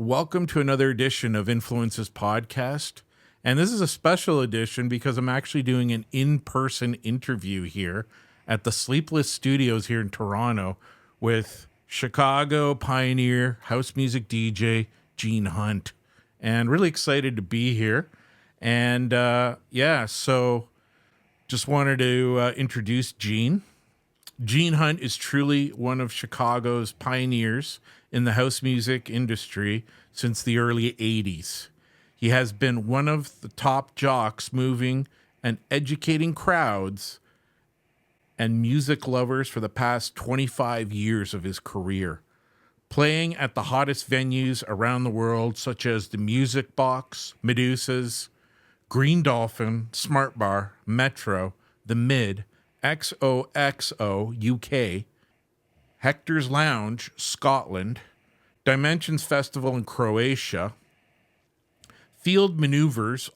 Welcome to another edition of Influences Podcast. And this is a special edition because I'm actually doing an in-person interview here at the Sleepless Studios here in Toronto with Chicago pioneer house music DJ Gene Hunt. And really excited to be here. And so just wanted to introduce Gene. Gene Hunt is truly one of Chicago's pioneers in the house music industry since the early 80s. He has been one of the top jocks moving and educating crowds and music lovers for the past 25 years of his career, playing at the hottest venues around the world, such as the Music Box, Medusas, Green Dolphin, Smart Bar, Metro, The Mid, XOXO UK, Hector's Lounge, Scotland, Dimensions Festival in Croatia, Field Maneuvers,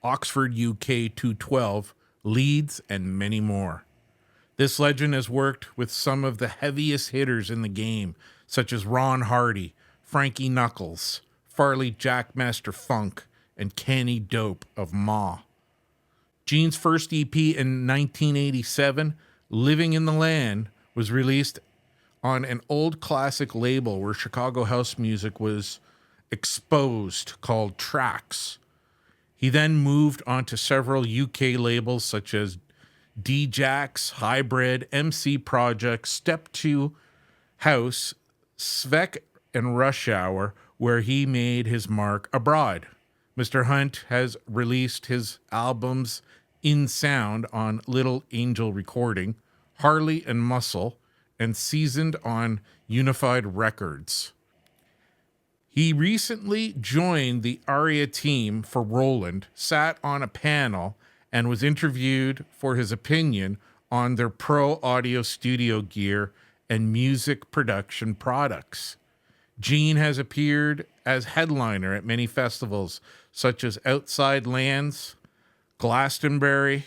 Oxford UK 212, Leeds, and many more. This legend has worked with some of the heaviest hitters in the game, such as Ron Hardy, Frankie Knuckles, Farley Jackmaster Funk, and Kenny Dope of Ma. Gene's first EP in 1987, Living in the Land, was released on an old classic label where Chicago house music was exposed called Trax. He then moved on to several UK labels such as D-Jax, Hybrid, MC Project, Step 2 House, Svek, and Rush Hour, where he made his mark abroad. Mr. Hunt has released his albums in sound on Little Angel Recording, Harley and Muscle, and Seasoned on Unified Records. He recently joined the ARIA team for Roland, sat on a panel, and was interviewed for his opinion on their pro audio studio gear and music production products. Gene has appeared as headliner at many festivals such as Outside Lands, Glastonbury,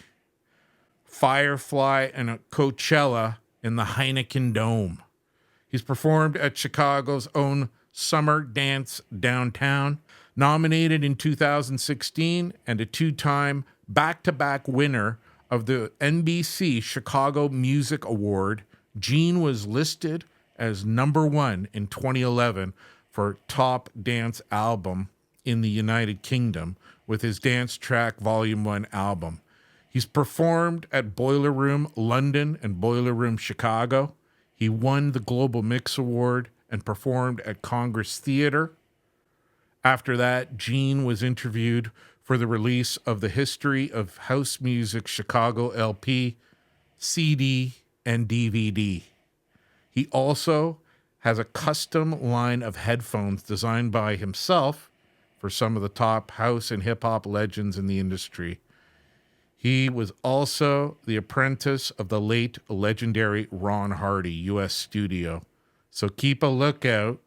Firefly, and Coachella in the Heineken Dome. He's performed at Chicago's own Summer Dance Downtown, nominated in 2016, and a two-time back-to-back winner of the NBC Chicago Music Award. Gene was listed as number one in 2011 for Top Dance Album in the United Kingdom with his Dance Track Volume 1 album. He's performed at Boiler Room London and Boiler Room Chicago. He won the Global Mix Award and performed at Congress Theater. After that, Gene was interviewed for the release of the History of House Music Chicago LP, CD, and DVD. He also has a custom line of headphones designed by himself for some of the top house and hip-hop legends in the industry. He was also the apprentice of the late legendary Ron Hardy, U.S. Studio. So keep a lookout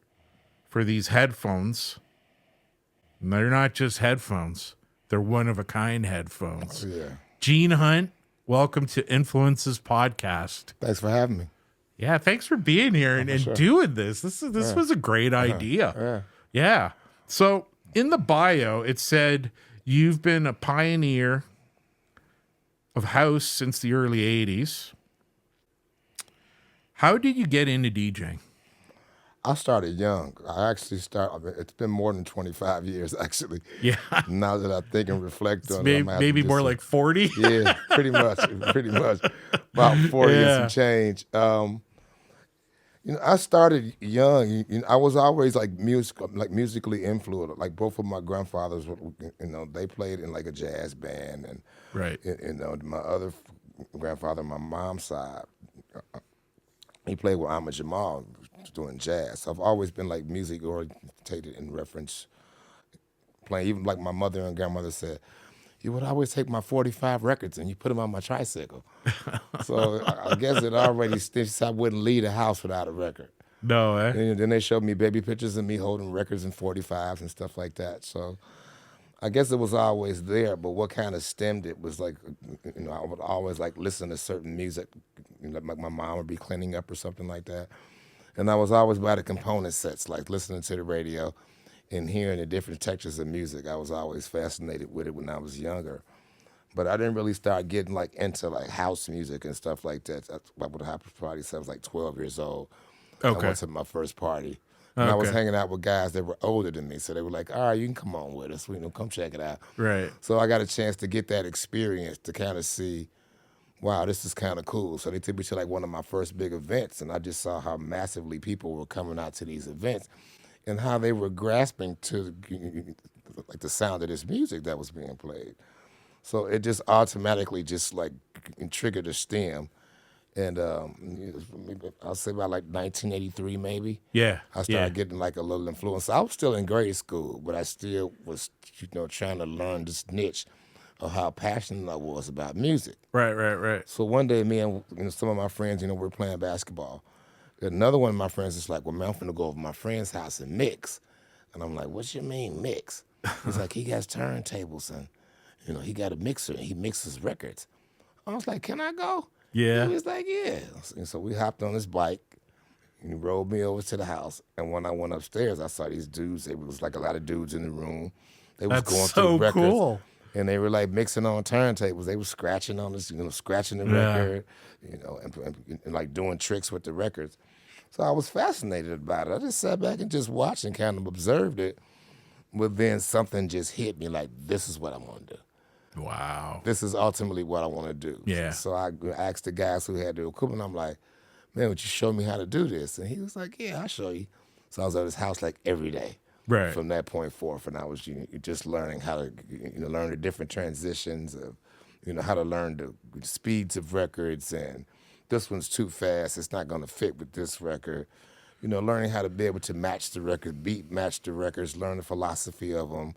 for these headphones. And they're not just headphones. They're one-of-a-kind headphones. Oh, yeah. Gene Hunt, welcome to Influences Podcast. Thanks for having me. Yeah, thanks for being here and sure. doing this. This was a great idea. Yeah. So in the bio, it said you've been a pioneer of house since the early 80s. How did you get into DJing? I started young. It's been more than 25 years, actually. Yeah. Now that I think and reflect on Maybe, it. maybe more like 40? Yeah, pretty much. About 40 and some change. I started young. I was always musically influenced. Like both of my grandfathers, they played in like a jazz band, and Right. My other grandfather, my mom's side, he played with Ahmad Jamal, doing jazz. So I've always been like music orientated in reference, playing. Even like my mother and grandmother said, you would always take my 45 records and you put them on my tricycle. So I guess it already stitched. I wouldn't leave the house without a record. No, eh? And then they showed me baby pictures of me holding records and 45s and stuff like that. So I guess it was always there, but what kind of stemmed it was like, I would always like listen to certain music, like my mom would be cleaning up or something like that. And I was always by the component sets, like listening to the radio. and hearing the different textures of music. I was always fascinated with it when I was younger. But I didn't really start getting like into like house music and stuff like that. I would have probably said I was like 12 years old. I Okay. went to my first party. And I was Okay. hanging out with guys that were older than me. So they were like, all right, you can come on with us. Come check it out. Right. So I got a chance to get that experience to kind of see, wow, this is kind of cool. So they took me to like one of my first big events, and I just saw how massively people were coming out to these events and how they were grasping to like the sound of this music that was being played. So it just automatically just like triggered a stem. And I'll say about like 1983 maybe. Yeah. I Yeah. started getting like a little influence. I was still in grade school, but I still was, trying to learn this niche of how passionate I was about music. Right. Right. Right. So one day, me and some of my friends, we were playing basketball. Another one of my friends is like, well, man, I'm finna go over to my friend's house and mix. And I'm like, what you mean mix? He's like, he has turntables and, he got a mixer and he mixes records. I was like, can I go? Yeah. He was like, yeah. And so we hopped on his bike and he rolled me over to the house. And when I went upstairs, I saw these dudes. There was like a lot of dudes in the room. They was That's going so through records. cool. And they were like mixing on turntables. They were scratching on this, scratching the Yeah. record, and like doing tricks with the records. So I was fascinated about it. I just sat back and just watched and kind of observed it. But then something just hit me like, this is what I want to do. Wow. This is ultimately what I want to do. Yeah. So I asked the guys who had the equipment, I'm like, man, would you show me how to do this? And he was like, yeah, I'll show you. So I was at his house like every day. Right. From that point forth, and I was just learning how to learn the different transitions of how to learn the speeds of records, and this one's too fast, it's not going to fit with this record. Learning how to be able to match the record, match the records, learn the philosophy of them,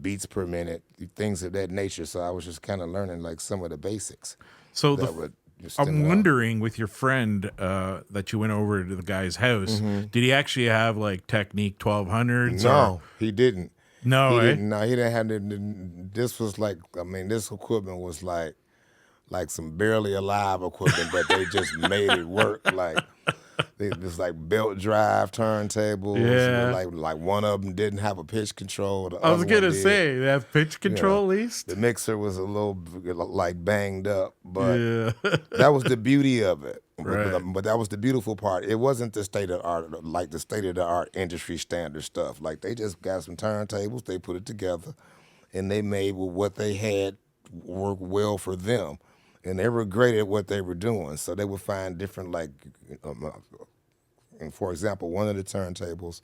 beats per minute, things of that nature. So I was just kind of learning like some of the basics. So that would just I'm stimulate. wondering, with your friend that you went over to the guy's house, did he actually have like Technique 1200s? No, he didn't. No, He eh? didn't. No, he didn't have the. This was like, this equipment was like some barely alive equipment, but they just made it work. Like it was like belt drive turntables. Yeah. Like one of them didn't have a pitch control. The I was other gonna one did. say they have pitch control at least. The mixer was a little like banged up, but Yeah. that was the beauty of it. Right. But that was the beautiful part. It wasn't the state of art, like the state of the art industry standard stuff. Like they just got some turntables, they put it together, and they made what they had work well for them. And they were great at what they were doing. So they would find different, and for example, one of the turntables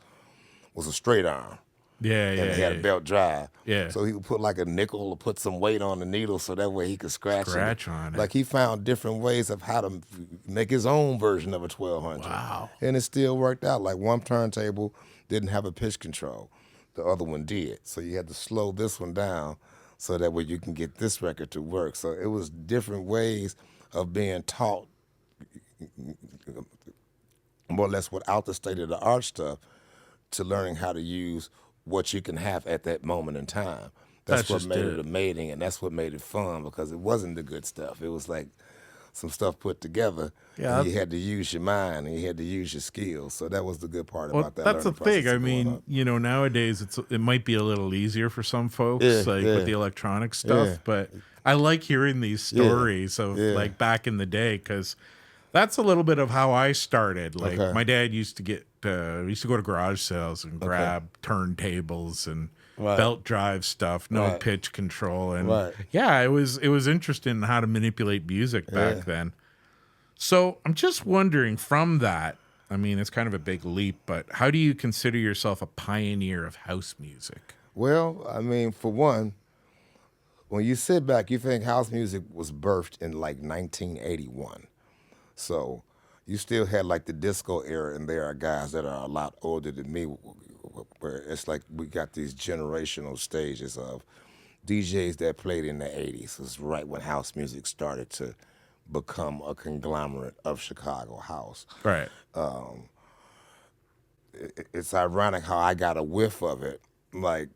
was a straight arm. Yeah, And yeah, it had yeah. a belt drive. Yeah. So he would put like a nickel or put some weight on the needle so that way he could scratch on it. Like he found different ways of how to make his own version of a 1200. Wow. And it still worked out. Like one turntable didn't have a pitch control. The other one did. So you had to slow this one down so that way you can get this record to work. So it was different ways of being taught more or less without the state of the art stuff to learning how to use what you can have at that moment in time. That's what just made it. it amazing, and that's what made it fun because it wasn't the good stuff. It was like some stuff put together. Yeah. And you had to use your mind and you had to use your skills. So that was the good part Well, about that. that's the learning process thing. I of growing mean, up. nowadays it might be a little easier for some folks, Yeah, like yeah. with the electronic stuff. Yeah. But I like hearing these stories of yeah. like back in the day because that's a little bit of how I started. Like Okay. my dad used to we used to go to garage sales and grab turntables and Right. belt drive stuff, no Right. pitch control, and Right. yeah, it was interesting in how to manipulate music back then. So I'm just wondering from that, I mean, it's kind of a big leap, but how do you consider yourself a pioneer of house music? Well, I mean, for one, when you sit back, you think house music was birthed in like 1981. So you still had like the disco era, and there are guys that are a lot older than me, where it's like we got these generational stages of DJs that played in the 80s. It was right when house music started to become a conglomerate of Chicago house. Right. It's ironic how I got a whiff of it, like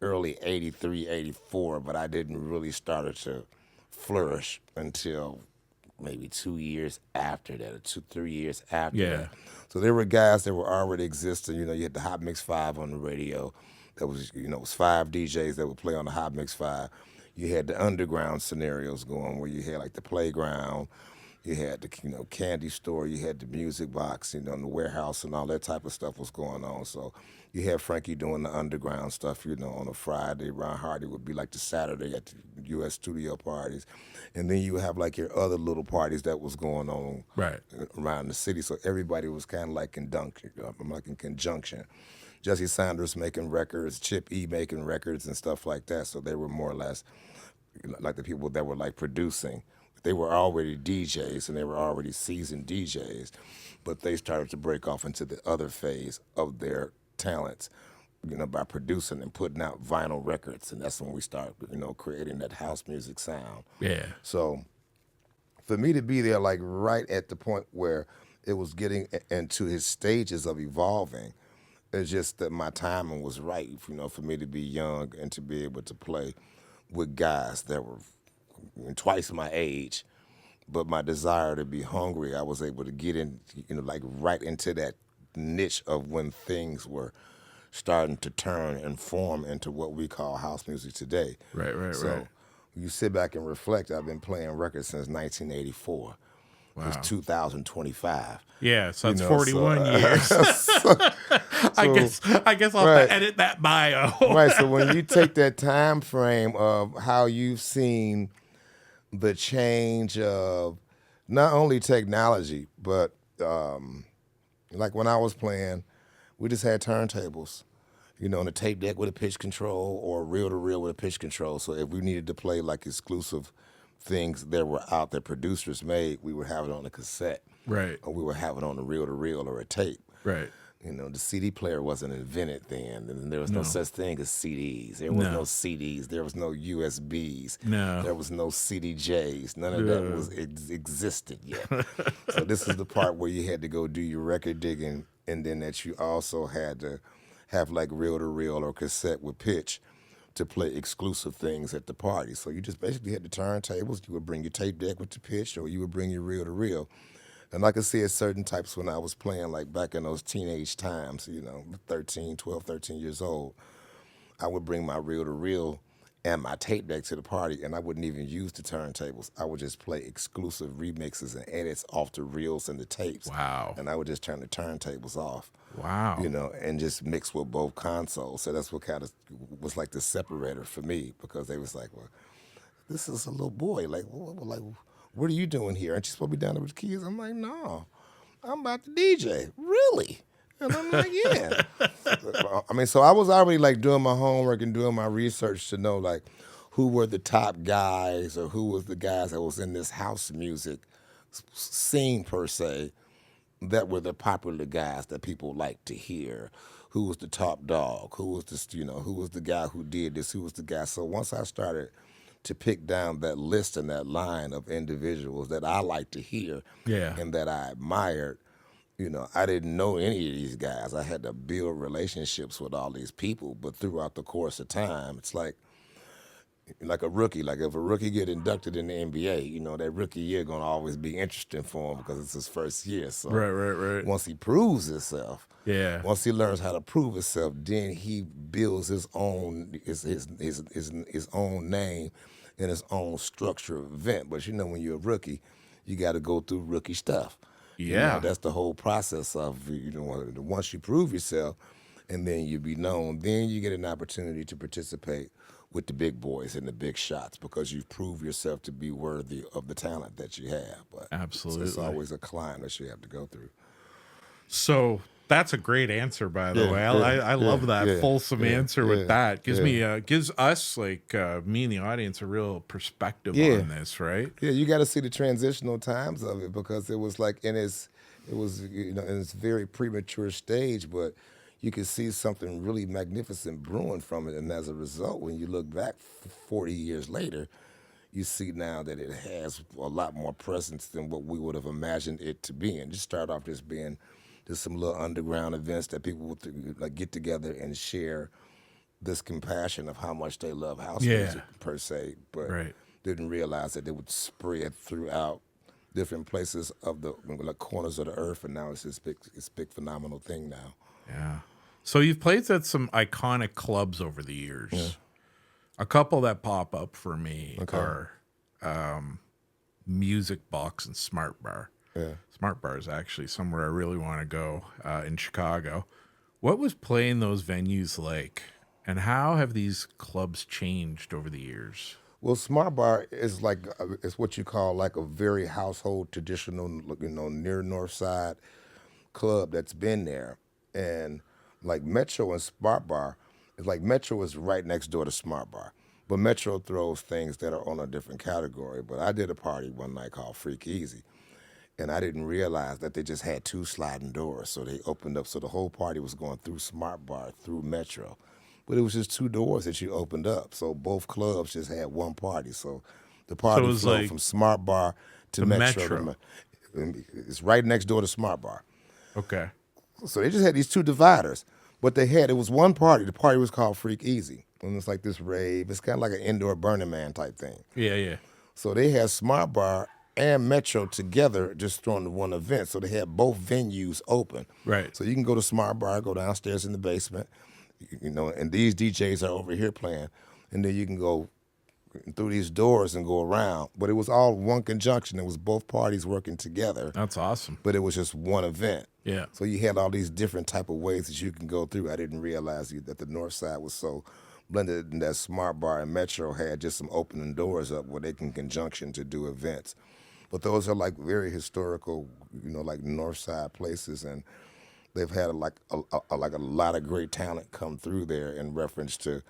early 83, 84, but I didn't really start to flourish until maybe 2 years after that, or 2, 3 years after Yeah. that. So there were guys that were already existing. You know, you had the Hot Mix 5 on the radio. That was, you know, it was 5 DJs that would play on the Hot Mix 5. You had the underground scenarios going where you had like the playground, you had the, you know, candy store, you had the music box, you know, and the warehouse and all that type of stuff was going on. So you had Frankie doing the underground stuff, you know, on a Friday. Ron Hardy would be like the Saturday at the U.S. studio parties. And then you have like your other little parties that was going on Right. around the city. So everybody was kind of like in conjunction. Jesse Sanders making records, Chip E making records and stuff like that. So they were more or less, you know, like the people that were like producing. They were already DJs and they were already seasoned DJs, but they started to break off into the other phase of their talents, you know, by producing and putting out vinyl records. And that's when we start, you know, creating that house music sound. Yeah. So for me to be there, like right at the point where it was getting into his stages of evolving, it's just that my timing was right, you know, for me to be young and to be able to play with guys that were twice my age, but my desire to be hungry, I was able to get in, you know, like right into that niche of when things were starting to turn and form into what we call house music today. Right, right, So right. you sit back and reflect, I've been playing records since 1984. Wow. It's 2025. Yeah, so You that's know, 41 so, years. I guess I'll have right. to edit that bio. Right, so when you take that time frame of how you've seen the change of not only technology, but like when I was playing, we just had turntables, you know, on a tape deck with a pitch control or reel to reel with a pitch control. So if we needed to play like exclusive things that were out that producers made, we would have it on a cassette Right, or we would have it on a reel to reel or a tape. right. You know, the CD player wasn't invented then, and there was no such thing as CDs. There was No. no CDs. There was no USBs. No. There was no CDJs. None of that was existed yet. So this is the part where you had to go do your record digging, and then that you also had to have like reel to reel or cassette with pitch to play exclusive things at the party. So you just basically had the turntables. You would bring your tape deck with the pitch, or you would bring your reel to reel. And I could see at certain types when I was playing, like back in those teenage times, you know, 13 years old, I would bring my reel to reel and my tape deck to the party, and I wouldn't even use the turntables. I would just play exclusive remixes and edits off the reels and the tapes. Wow. And I would just turn the turntables off, Wow. you know, and just mix with both consoles. So that's what kind of was like the separator for me, because they was like, well, this is a little boy. Like, what are you doing here? Aren't you supposed to be down there with the kids? I'm like, no, I'm about to DJ. Really? And I'm like, yeah. I mean, so I was already like doing my homework and doing my research to know like who were the top guys or who was the guys that was in this house music scene per se that were the popular guys that people liked to hear. Who was the top dog? Who was this, you know, who was the guy who did this? Who was the guy? So once I started to pick down that list and that line of individuals that I like to hear Yeah. and that I admired, you know, I didn't know any of these guys. I had to build relationships with all these people, but throughout the course of time, it's like a rookie. Like if a rookie get inducted in the NBA, you know, that rookie year gonna always be interesting for him because it's his first year. So Right, right, right. once he proves himself, Yeah. once he learns how to prove himself, then he builds his own his own name and his own structure of event. But you know, when you're a rookie, you got to go through rookie stuff. You know, Yeah. that's the whole process of, you know, once you prove yourself, and then you be known, then you get an opportunity to participate with the big boys and the big shots because you've proved yourself to be worthy of the talent that you have. But so Absolutely. it's always a climb that you have to go through. So that's a great answer, by the Yeah, way. yeah, I love that yeah, fulsome yeah, answer with yeah, that. Gives yeah. me gives us like me and the audience a real perspective Yeah. on this, right? Yeah, you got to see the transitional times of it because it was like it was, you know, in its very premature stage, but you could see something really magnificent brewing from it. And as a result, when you look back 40 years later, you see now that it has a lot more presence than what we would have imagined it to be. And just start off just being just some little underground events that people would like get together and share this compassion of how much they love house Yeah. music per se, but Right. didn't realize that it would spread throughout different places of the like corners of the earth, and now it's this big phenomenal thing now. Yeah. So you've played at some iconic clubs over the years. A couple that pop up for me are Music Box and Smart Bar. Yeah. Smart Bar is actually somewhere I really want to go in Chicago. What was playing those venues like, and how have these clubs changed over the years? Well, Smart Bar is like it's what you call like a very household traditional, near North Side club that's been there, and like Metro and Smart Bar is like Metro is right next door to Smart Bar, but Metro throws things that are on a different category. But I did a party one night called Freak Easy, and I didn't realize that they just had two sliding doors, so they opened up, so the whole party was going through Smart Bar through Metro. But it was just two doors that you opened up. So both clubs just had one party. So the party was flowed like from Smart Bar to Metro. It's right next door to Smart Bar. Okay. So they just had these two dividers. But it was one party. The party was called Freak Easy. And it's like this rave. It's kind of like an indoor Burning Man type thing. Yeah, yeah. So they had Smart Bar and Metro together just throwing one event. So they had both venues open. Right. So you can go to Smart Bar, go downstairs in the basement, and these DJs are over here playing, and then you can go through these doors and go around. But it was all one conjunction. It was both parties working together, That's awesome. but it was just one event. Yeah. So you had all these different type of ways that you can go through. I didn't realize that the North Side was so blended, and that Smart Bar and Metro had just some opening doors up where they can conjunction to do events. But those are like very historical, like North Side places, and they've had like a lot of great talent come through there in reference to,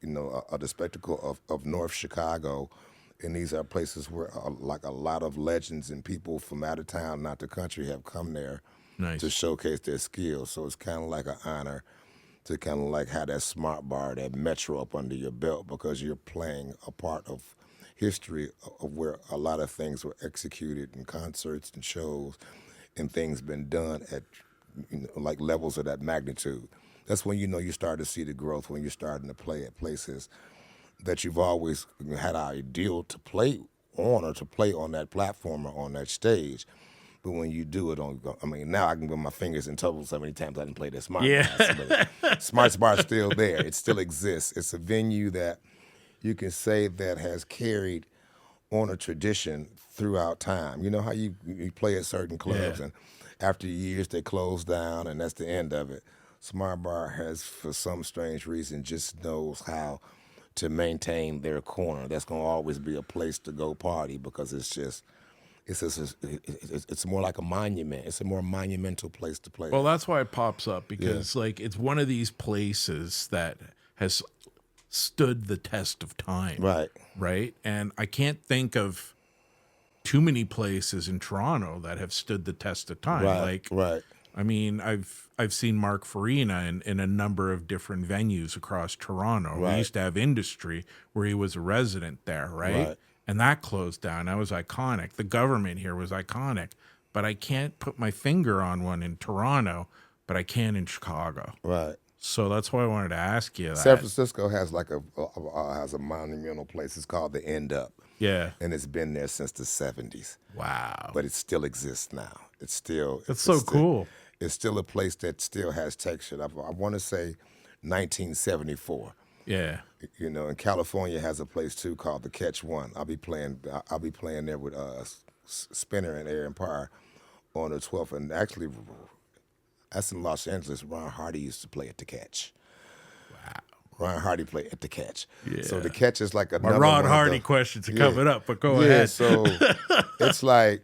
the spectacle of North Chicago, and these are places where like a lot of legends and people from out of town, not the country, have come there Nice. to showcase their skills. So it's kind of like an honor to kind of like have that Smart Bar, that Metro up under your belt, because you're playing a part of history of where a lot of things were executed in concerts and shows, and things been done at like levels of that magnitude. That's when you start to see the growth, when you're starting to play at places that you've always had an ideal to play on, or to play on that platform or on that stage. But when you do it now I can put my fingers in toes so many times I didn't play that Smart Bar. But Smart Bar's still there. It still exists. It's a venue that you can say that has carried on a tradition throughout time. You know how you play at certain clubs, and after years they close down and that's the end of it. Smart Bar has, for some strange reason, just knows how to maintain their corner. That's going to always be a place to go party, because it's more like a monument. It's a more monumental place to play. Well, that's why it pops up, because like it's one of these places that has stood the test of time. Right. Right. And I can't think of too many places in Toronto that have stood the test of time. Right. I mean, I've seen Mark Farina in a number of different venues across Toronto. Right. We used to have Industry where he was a resident there, right? And that closed down. That was iconic. The government here was iconic. But I can't put my finger on one in Toronto, but I can in Chicago. Right. So that's why I wanted to ask you that. San Francisco has like has a monumental place. It's called the End Up. Yeah. And it's been there since the 70s. Wow. But it still exists now. It's still... That's so cool. It's still a place that still has texture. I want to say 1974. Yeah. And California has a place too called the Catch One. I'll be playing there with Spinner and Aaron Parr on the 12th. And actually, that's in Los Angeles. Ron Hardy used to play at the Catch. Wow. Ron Hardy played at the Catch. Yeah. So the Catch is like another My Ron one of Hardy the- questions are coming up, but go ahead. So it's like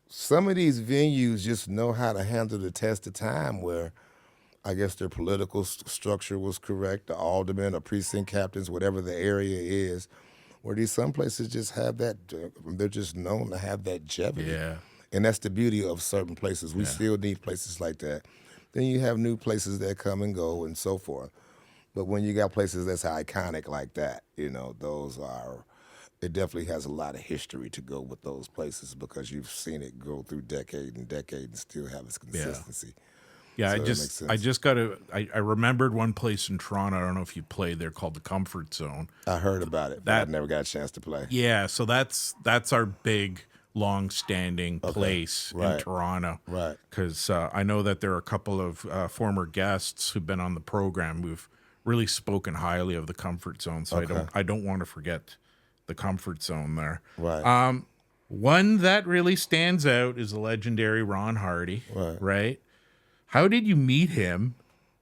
some of these venues just know how to handle the test of time, where I guess their political structure was correct, the aldermen or precinct captains, whatever the area is, where some places just have that, they're just known to have that longevity. Yeah. And that's the beauty of certain places. We still need places like that. Then you have new places that come and go and so forth. But when you got places that's iconic like that, it definitely has a lot of history to go with those places, because you've seen it go through decade and decade and still have its consistency. Yeah, So that makes sense. I remembered one place in Toronto. I don't know if you played there, called the Comfort Zone. I heard about it, but I never got a chance to play. Yeah, so that's our big long-standing place in Right. Toronto. Right. Because I know that there are a couple of former guests who've been on the program who've really spoken highly of the Comfort Zone. So Okay. I don't want to forget the Comfort Zone there. Right. One that really stands out is the legendary Ron Hardy. Right. Right. How did you meet him,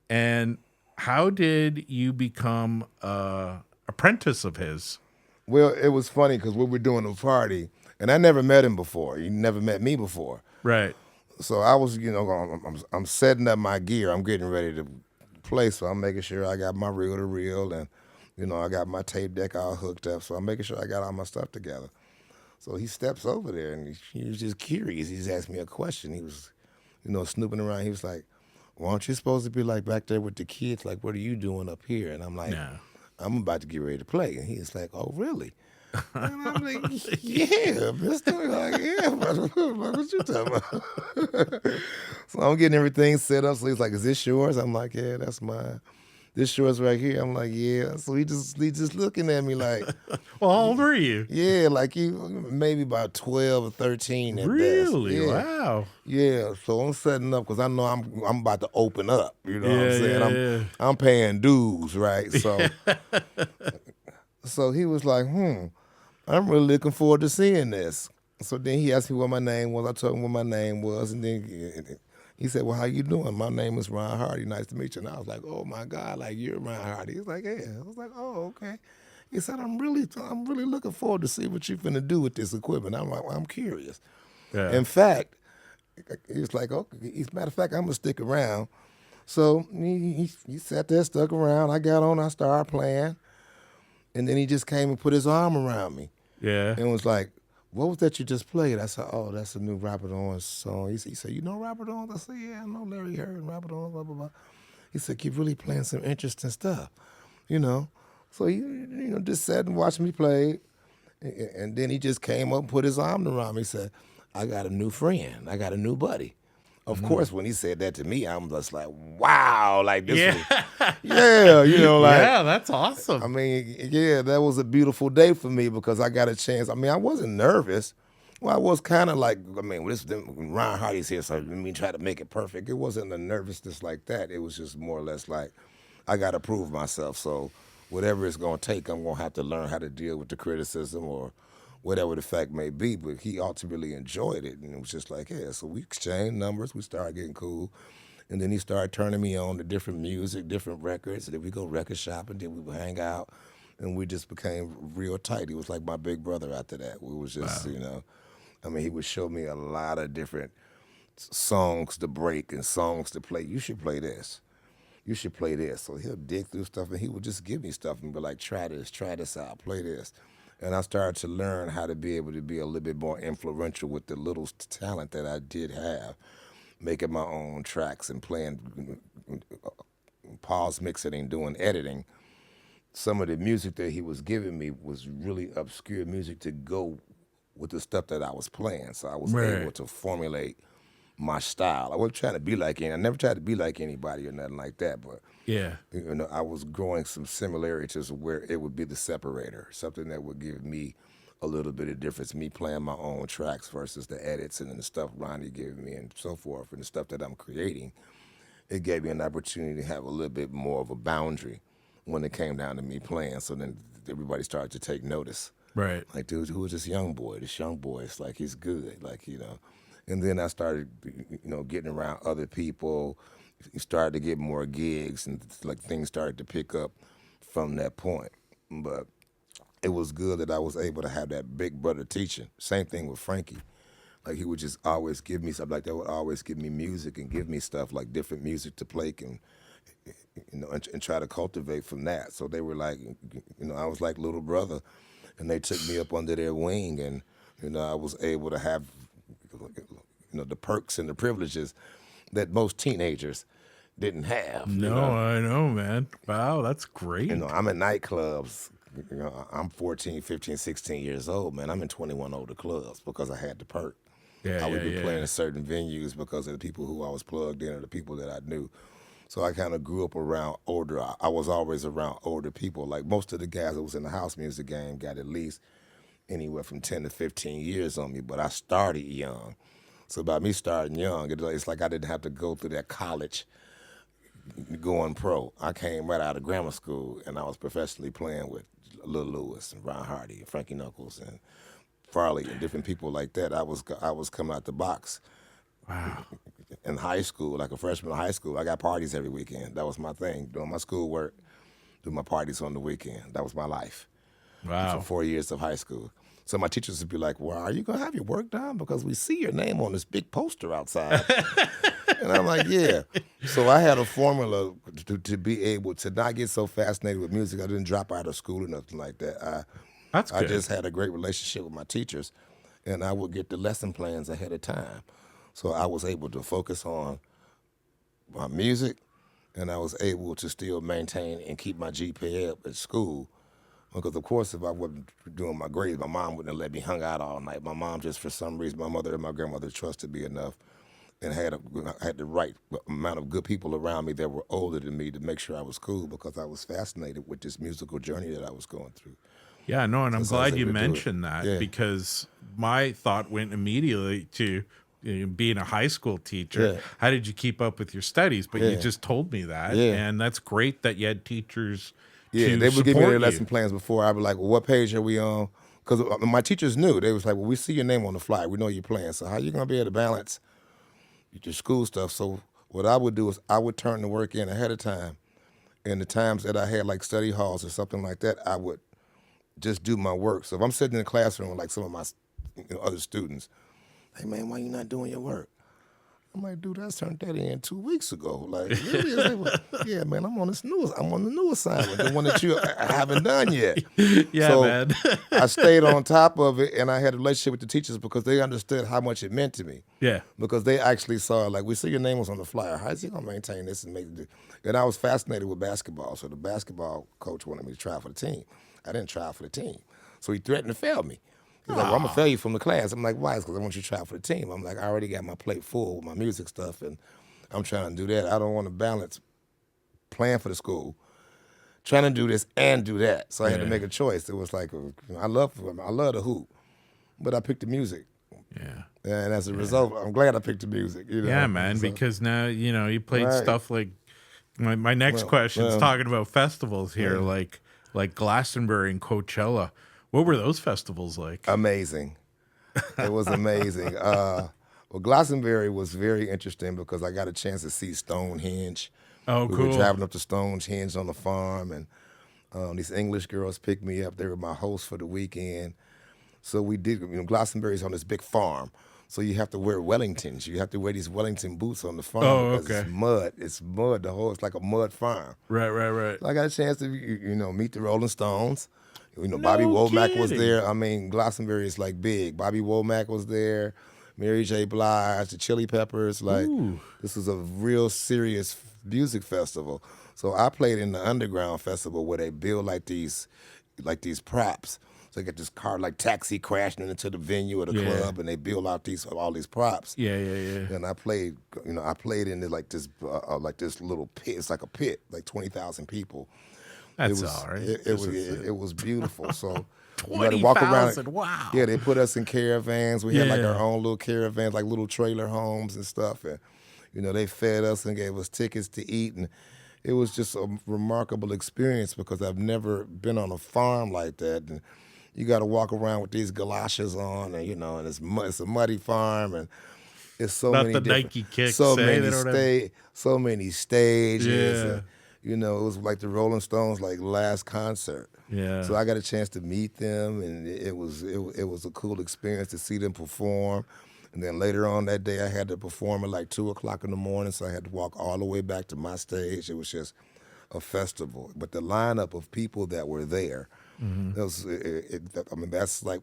and how did you become a apprentice of his? Well, it was funny because we were doing a party, and I never met him before. He never met me before. Right. So I was, I'm setting up my gear. I'm getting ready to play, so I'm making sure I got my reel to reel, and I got my tape deck all hooked up. So I'm making sure I got all my stuff together. So he steps over there, and he was just curious. He just asked me a question. He was, snooping around. He was like, "Well, aren't you supposed to be like back there with the kids? Like, what are you doing up here?" And I'm like, No. "I'm about to get ready to play." And he's like, "Oh, really?" And I'm like, "Yeah, mister." Like, "Yeah, brother. What you talking about?" So I'm getting everything set up. So he's like, "Is this yours?" I'm like, "Yeah, that's mine." "This yours right here?" I'm like, "Yeah." So he just looking at me like, Well, how old were you? "Yeah, like you maybe about 12 or 13 at best." Really? Yeah. Wow. Yeah, so I'm setting up because I know I'm about to open up. You know what I'm Yeah, saying? yeah, I'm paying dues, right? So he was like, I'm really looking forward to seeing this. So then he asked me what my name was. I told him what my name was, and then he said, "Well, how you doing? My name is Ron Hardy. Nice to meet you." And I was like, "Oh my God, like you're Ron Hardy." He's like, "Yeah." I was like, "Oh, okay." He said, I'm really looking forward to see what you're finna do with this equipment." I'm like, "Well, I'm curious." yeah. In fact, he was like, "Okay." As a matter of fact, I'm gonna stick around. So he sat there, stuck around. I got on, I started playing, and then he just came and put his arm around me Yeah. and was like, "What was that you just played?" I said, "Oh, that's a new Robert Owens song." He said, "You know Robert Owens?" I said, "Yeah, I know Larry Heard and Robert Owens, blah, blah, blah." He said, "You're really playing some interesting stuff, you know?" So he, just sat and watched me play. And then he just came up and put his arm around me. He said, "I got a new friend. I got a new buddy." Of course, when he said that to me, I'm just like, wow, like this Yeah. was, yeah, like, Yeah, that's awesome. I mean, yeah, that was a beautiful day for me because I got a chance. I mean, I wasn't nervous. Well, I was kind of like, I mean, Ron Hardy's here, so let me try to make it perfect. It wasn't a nervousness like that. It was just more or less like, I got to prove myself. So whatever it's going to take, I'm going to have to learn how to deal with the criticism or whatever the fact may be. But he ultimately enjoyed it. And it was just like, yeah, so we exchanged numbers. We started getting cool. And then he started turning me on to different music, different records. And then we go record shopping. Then we would hang out. And we just became real tight. He was like my big brother after that. We was just, I mean, he would show me a lot of different songs to break and songs to play. You should play this. You should play this. So he'll dig through stuff and he would just give me stuff and be like, try this out, play this. And I started to learn how to be able to be a little bit more influential with the little talent that I did have, making my own tracks and playing, pause mixing and doing editing. Some of the music that he was giving me was really obscure music to go with the stuff that I was playing. So I was Right. able to formulate my style. I wasn't trying to be like I never tried to be like anybody or nothing like that, but Yeah. I was growing some similarities where it would be the separator, something that would give me a little bit of difference, me playing my own tracks versus the edits and the stuff Ronnie gave me and so forth, and the stuff that I'm creating. It gave me an opportunity to have a little bit more of a boundary when it came down to me playing. So then everybody started to take notice. Right. Like, dude, who is this young boy? This young boy, it's like he's good, like, And then I started, getting around other people, started to get more gigs, and like things started to pick up from that point. But it was good that I was able to have that big brother teaching. Same thing with Frankie. Like he would just always give me stuff like that. Would always give me music and give me stuff like different music to play and try to cultivate from that. So they were like, I was like little brother, and they took me up under their wing, and I was able to have the perks and the privileges that most teenagers didn't have. No, I know, man. Wow, that's great. I'm in nightclubs. I'm 14, 15, 16 years old, man. I'm in 21 older clubs because I had the perk. Yeah, I would yeah, be yeah. playing in certain venues because of the people who I was plugged in or the people that I knew. So I kind of grew up around older. I was always around older people. Like most of the guys that was in the house music game got at least anywhere from 10 to 15 years on me, but I started young. So by me starting young, it's like I didn't have to go through that college going pro. I came right out of grammar school, and I was professionally playing with Lil Lewis and Ron Hardy and Frankie Knuckles and Farley and different people like that. I was coming out the box Wow. in high school, like a freshman in high school. I got parties every weekend. That was my thing, doing my schoolwork, doing my parties on the weekend. That was my life for Wow. 4 years of high school. So my teachers would be like, well, are you going to have your work done? Because we see your name on this big poster outside. And I'm like, yeah. So I had a formula to be able to not get so fascinated with music. I didn't drop out of school or nothing like that. That's I good. just had a great relationship with my teachers, and I would get the lesson plans ahead of time. So I was able to focus on my music, and I was able to still maintain and keep my GPA up at school. Because, of course, if I wasn't doing my grades, my mom wouldn't have let me hang out all night. My mom just, for some reason, my mother and my grandmother trusted me enough and had the right amount of good people around me that were older than me to make sure I was cool, because I was fascinated with this musical journey that I was going through. Yeah, no, and I'm So I was glad you able to do it. mentioned that Yeah. because my thought went immediately to being a high school teacher. Yeah. How did you keep up with your studies? But you Yeah. just told me that, Yeah. and that's great that you had teachers Yeah, to they would give me support their you. lesson plans before. I'd be like, well, what page are we on? Because my teachers knew. They was like, well, we see your name on the flyer. We know you're playing. So how you going to be able to balance your school stuff? So what I would do is I would turn the work in ahead of time. And the times that I had like study halls or something like that, I would just do my work. So if I'm sitting in the classroom with like some of my other students, hey, man, why you not doing your work? I'm like, dude, I turned that in 2 weeks ago. Like, really? It's like, well, yeah, man, I'm on the new assignment, the one that you haven't done yet. Yeah, So man. I stayed on top of it, and I had a relationship with the teachers because they understood how much it meant to me. Yeah. Because they actually saw, like, we see your name was on the flyer. How's he gonna maintain this and make it? And I was fascinated with basketball, so the basketball coach wanted me to try for the team. I didn't try for the team, so he threatened to fail me. He's like, well, I'm gonna fail you from the class. I'm like, why? It's because I want you to try for the team. I'm like, I already got my plate full with my music stuff, and I'm trying to do that. I don't want to balance playing for the school, trying to do this and do that. So I had to Yeah. make a choice. It was like, I love the hoop, but I picked the music. Yeah. And as a result, I'm glad I picked the music. You know? Yeah, man, So- because now, you played Right. stuff like my next question is talking about festivals here, like Glastonbury and Coachella. What were those festivals like? Amazing. It was amazing. Well, Glastonbury was very interesting because I got a chance to see Stonehenge. Oh, We cool. were driving up to Stonehenge on the farm, and these English girls picked me up. They were my host for the weekend. So we did, Glastonbury's on this big farm. So you have to wear Wellingtons. You have to wear these Wellington boots on the farm Oh, because okay. it's mud. It's mud. It's like a mud farm. Right. So I got a chance to, meet the Rolling Stones. Bobby Womack was kidding. there. I mean, Glastonbury is like big. Bobby Womack was there. Mary J. Blige, the Chili Peppers. Like, this was a real serious music festival. So I played in the underground festival where they build like these props. So they got this car like taxi crashing into the venue of the Yeah. club, and they build out all these props. Yeah. And I played in like this little pit. It's like a pit, like 20,000 people. That's all right. It was beautiful. So you got to walk around. 20,000, wow. Yeah, they put us in caravans. We had like Yeah. our own little caravans, like little trailer homes and stuff. And they fed us and gave us tickets to eat, and it was just a remarkable experience because I've never been on a farm like that. And you got to walk around with these galoshes on, and and it's a muddy farm, and it's so Not many the different- Nike kicks, so eh? many They don't have- so many stages. Yeah. And, it was like the Rolling Stones like last concert. Yeah. So I got a chance to meet them, and it was a cool experience to see them perform. And then later on that day, I had to perform at like 2:00 in the morning, so I had to walk all the way back to my stage. It was just a festival, but the lineup of people that were there, that's like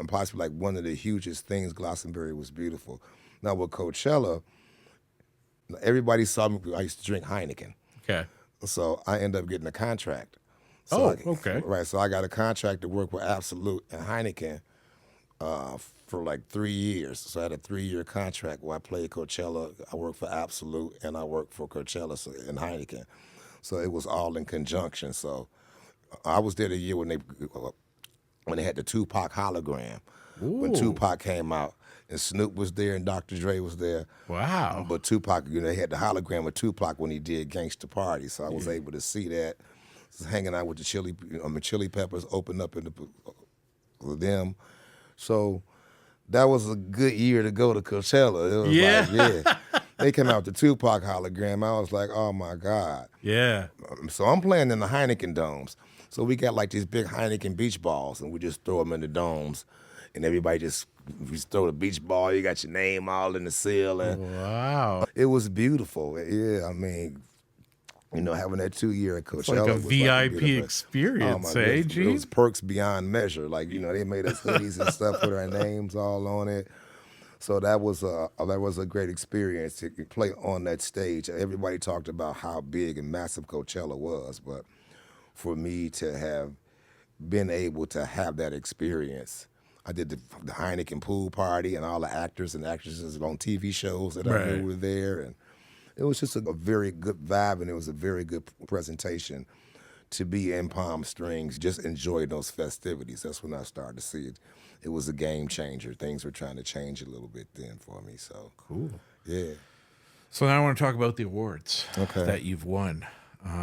possibly like one of the hugest things. Glastonbury was beautiful. Now with Coachella, everybody saw me. I used to drink Heineken. Okay. So I ended up getting a contract. Okay. Right. So I got a contract to work with Absolute and Heineken for like 3 years. So I had a 3-year contract where I played Coachella. I worked for Absolute and I worked for Coachella and Heineken. So it was all in conjunction. So I was there the year when when they had the Tupac hologram. When Ooh. Tupac came out, and Snoop was there, and Dr. Dre was there. Wow. But Tupac, they had the hologram of Tupac when he did Gangsta Party, so I was able to see that. Just hanging out with the Chili Peppers, opened up with them. So that was a good year to go to Coachella. It was yeah. They came out with the Tupac hologram. I was like, oh my God. Yeah. So I'm playing in the Heineken domes. So we got like these big Heineken beach balls, and we just throw them in the domes, and everybody just throw the beach ball. You got your name all in the ceiling. Wow. It was beautiful. Yeah, I mean, having that 2 year at Coachella It's like a was VIP like a beautiful experience, goodness. It Gene? was perks beyond measure. Like, they made us hoodies and stuff with our names all on it. So that was a great experience to play on that stage. Everybody talked about how big and massive Coachella was, but for me to have been able to have that experience, I did the Heineken pool party, and all the actors and actresses on TV shows that I knew were there, and it was just a very good vibe, and it was a very good presentation to be in Palm Springs, just enjoying those festivities. That's when I started to see it. It was a game changer. Things were trying to change a little bit then for me. So Cool. yeah. So now I want to talk about the awards Okay. that you've won.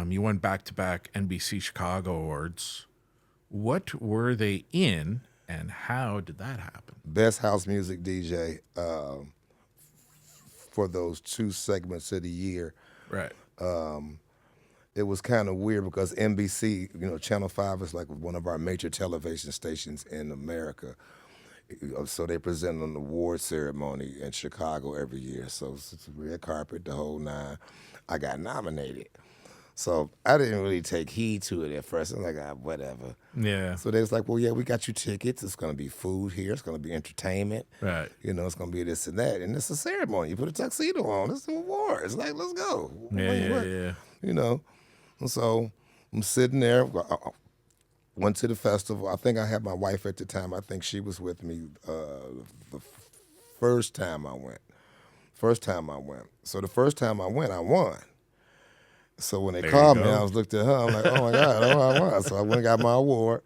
You won back-to-back NBC Chicago awards. What were they in, and how did that happen? Best house music DJ for those 2 segments of the year. Right. It was kind of weird because NBC, Channel 5 is like one of our major television stations in America. So they present an award ceremony in Chicago every year. So it's a red carpet, the whole nine. I got nominated. So I didn't really take heed to it at first. I was like, whatever. Yeah. So they was like, well, yeah, we got you tickets. It's going to be food here. It's going to be entertainment. Right. It's going to be this and that. And it's a ceremony. You put a tuxedo on. It's an award. It's like, let's go. Yeah. And so I'm sitting there. I went to the festival. I think I had my wife at the time. I think she was with me the first time I went. So the first time I went, I won. So when they called me, I was looked at her. I'm like, oh my God, I won. So I went and got my award.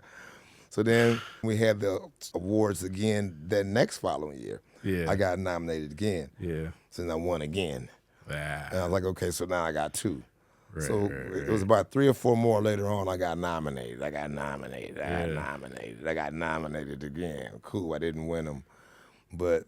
So then we had the awards again that next following year. Yeah. I got nominated again. Yeah. So then I won again. Ah. And I was like, okay, so now I got 2. Right, So it was about 3 or 4 more later on. I got nominated. I got nominated again. Cool. I didn't win them, but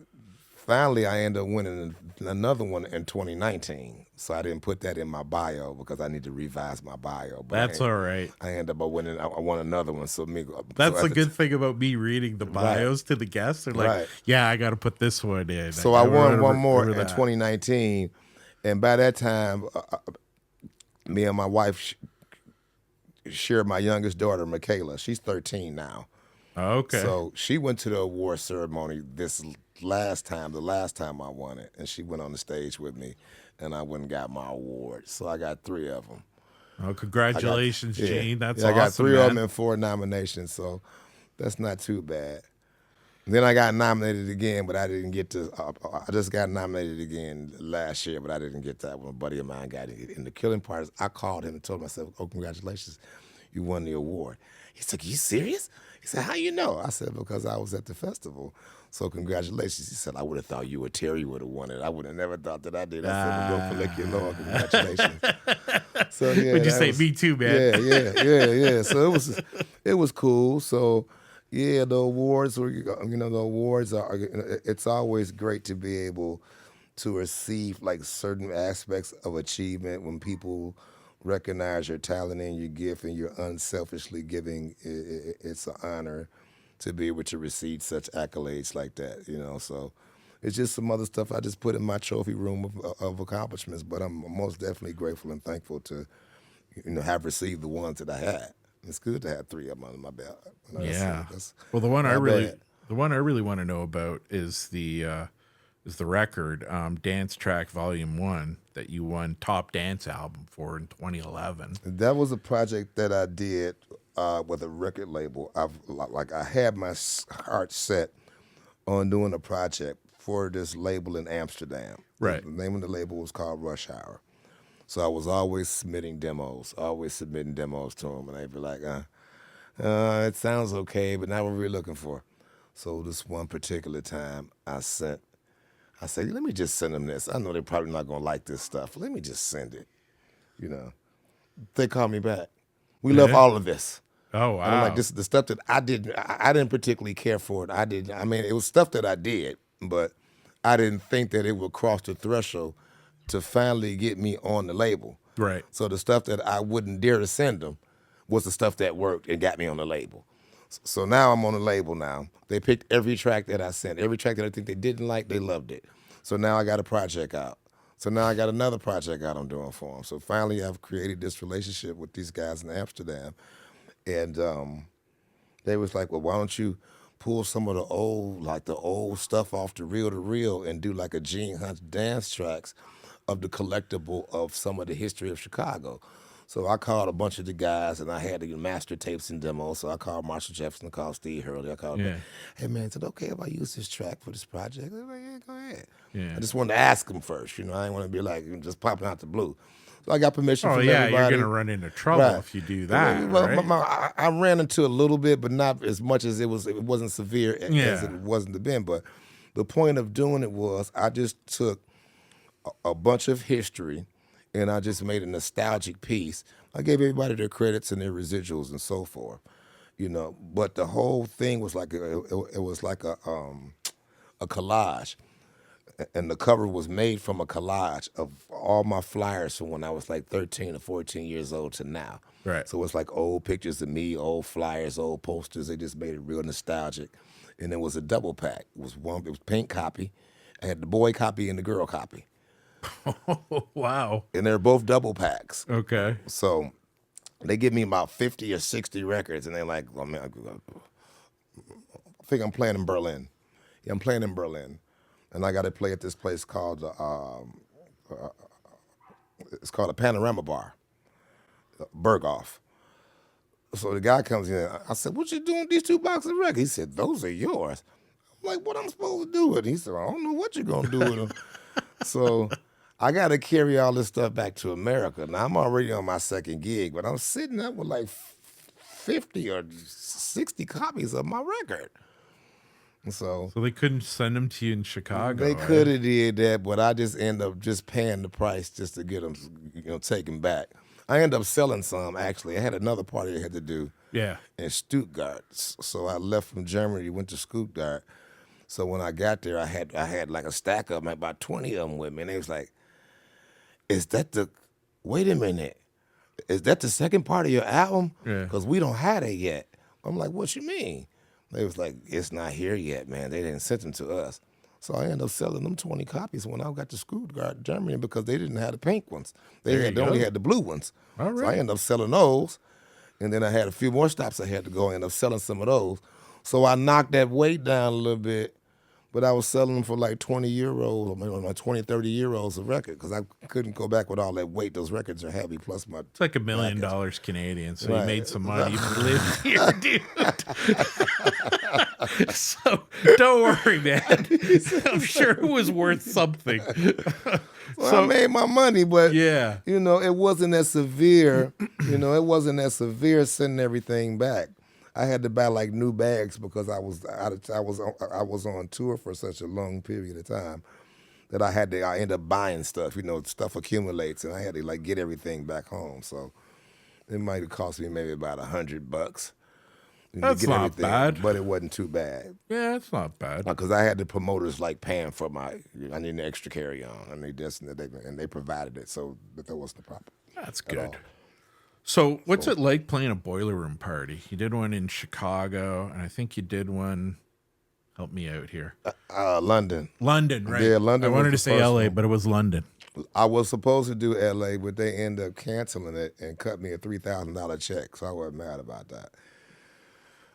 finally I ended up winning another one in 2019. So I didn't put that in my bio because I need to revise my bio. But That's all right. I ended up winning. I won another one. So That's the good thing about me reading the bios to the guests. They're like, yeah, I got to put this one in. So I won one more in 2019, and by that time, me and my wife shared my youngest daughter, Michaela. She's 13 now. Okay. So she went to the award ceremony the last time I won it, and she went on the stage with me, and I went and got my award. So I got 3 of them. Oh, congratulations, Gene. That's I awesome, got 3 man. of them and 4 nominations, so that's not too bad. Then I got nominated again, but I didn't get to. I just got nominated again last year, but I didn't get that one. A buddy of mine got it. And the killing part is, I called him and told him, I said, "Oh, congratulations, you won the award." He said, "You serious?" He said, "How you know?" I said, "Because I was at the festival." So congratulations. He said, "I would have thought you or Terry would have won it. I would have never thought that I did." I said, "Well, go collect your law. Congratulations." So yeah, Would you say me too, man? Yeah. So it was cool. So. Yeah, the awards were, it's always great to be able to receive like certain aspects of achievement when people recognize your talent and your gift and you're unselfishly giving. It's an honor to be able to receive such accolades like that, so it's just some other stuff I just put in my trophy room of accomplishments, but I'm most definitely grateful and thankful to, have received the ones that I had. It's good to have 3 of them under my belt. Yeah. Well, the one I really want to know about is the record, Dance Track Volume 1, that you won Top Dance Album for in 2011. That was a project that I did with a record label. I had my heart set on doing a project for this label in Amsterdam. Right. The name of the label was called Rush Hour. So I was always submitting demos to them, and they'd be like, It sounds okay, but not what we're looking for. So this one particular time, I said, let me just send them this. I know they're probably not gonna like this stuff. Let me just send it. You know, they called me back. We love Yeah. all of this. Oh And I'm like, wow. this is the stuff that I didn't particularly care for it. I mean, it was stuff that I did, but I didn't think that it would cross the threshold to finally get me on the label. Right. So the stuff that I wouldn't dare to send them was the stuff that worked and got me on the label. So now I'm on the label now. They picked every track that I sent. Every track that I think they didn't like, they loved it. So now I got a project out. So now I got another project out I'm doing for them. So finally I've created this relationship with these guys in Amsterdam. And they was like, well, why don't you pull some of the old stuff off the reel to reel and do like a Gene Hunt dance tracks of the collectible of some of the history of Chicago. So I called a bunch of the guys and I had the master tapes and demos. So I called Marshall Jefferson, I called Steve Hurley, I called Yeah. hey man, is it okay if I use this track for this project? They're like, yeah, go ahead. Yeah. I just wanted to ask them first, I didn't want to be like just popping out the blue. So I got permission Oh from yeah, everybody. you're gonna run into trouble Right. if you do that, Well, right? I ran into a little bit, but not as much as it wasn't severe as Yeah. it wasn't to been. But the point of doing it was I just took a bunch of history and I just made a nostalgic piece. I gave everybody their credits and their residuals and so forth, But the whole thing was like it was like a collage, and the cover was made from a collage of all my flyers from when I was like 13 or 14 years old to now. Right. So it's like old pictures of me, old flyers, old posters. They just made it real nostalgic. And it was a double pack. It was pink copy. I had the boy copy and the girl copy. Oh wow. And they're both double packs. Okay. So they give me about 50 or 60 records, and they're like, well, man, I think I'm playing in Berlin. Yeah, I'm playing in Berlin. And I got to play at this place called, it's called a Panorama Bar, Berghoff. So the guy comes in. I said, what you doing with these 2 boxes of records? He said, those are yours. I'm like, what I'm supposed to do with it? He said, I don't know what you're going to do with them. So I got to carry all this stuff back to America. Now, I'm already on my second gig, but I'm sitting up with like 50 or 60 copies of my record. So they couldn't send them to you in Chicago. they could have did that, but I just end up just paying the price just to get them, taken back. I ended up selling some, actually. I had another party I had to do Yeah. in Stuttgart. So I left from Germany, went to Stuttgart. So when I got there, I had like a stack of them, about 20 of them with me. And they was like, wait a minute, is that the second part of your album? Yeah. Because we don't have it yet. I'm like, what you mean? They was like, it's not here yet, man. They didn't send them to us. So I ended up selling them 20 copies when I got to Stuttgart, Germany, because they didn't have the pink ones. They only had the blue ones. All So I right. ended up selling those. And then I had a few more stops I had to go. I ended up selling some of those. So I knocked that weight down a little bit, but I was selling them for like 20 euros, or maybe like 20, 30 euros a record, because I couldn't go back with all that weight. Those records are heavy, plus my It's like $1 million Canadian, so you Right. made some money. You lived here, dude. So don't worry, man. I'm sure it was worth something. Well, I made my money, but Yeah. it wasn't as severe. It wasn't as severe sending everything back. I had to buy like new bags because I was on tour for such a long period of time that I ended up buying stuff. Stuff accumulates, and I had to like get everything back home. So it might have cost me maybe about $100. That's to get not everything, bad. but it wasn't too bad. Yeah, it's not bad. Because I had the promoters like paying for I need an extra carry on, I need this and that, and they provided it, so that wasn't the problem. That's all. good. So what's it like playing a boiler room party? You did one in Chicago, and I think you did one. Help me out here. London. London, right? Yeah, London I wanted to was the say first LA, one. but it was London. I was supposed to do LA, but they ended up canceling it and cut me a $3,000 check, so I wasn't mad about that.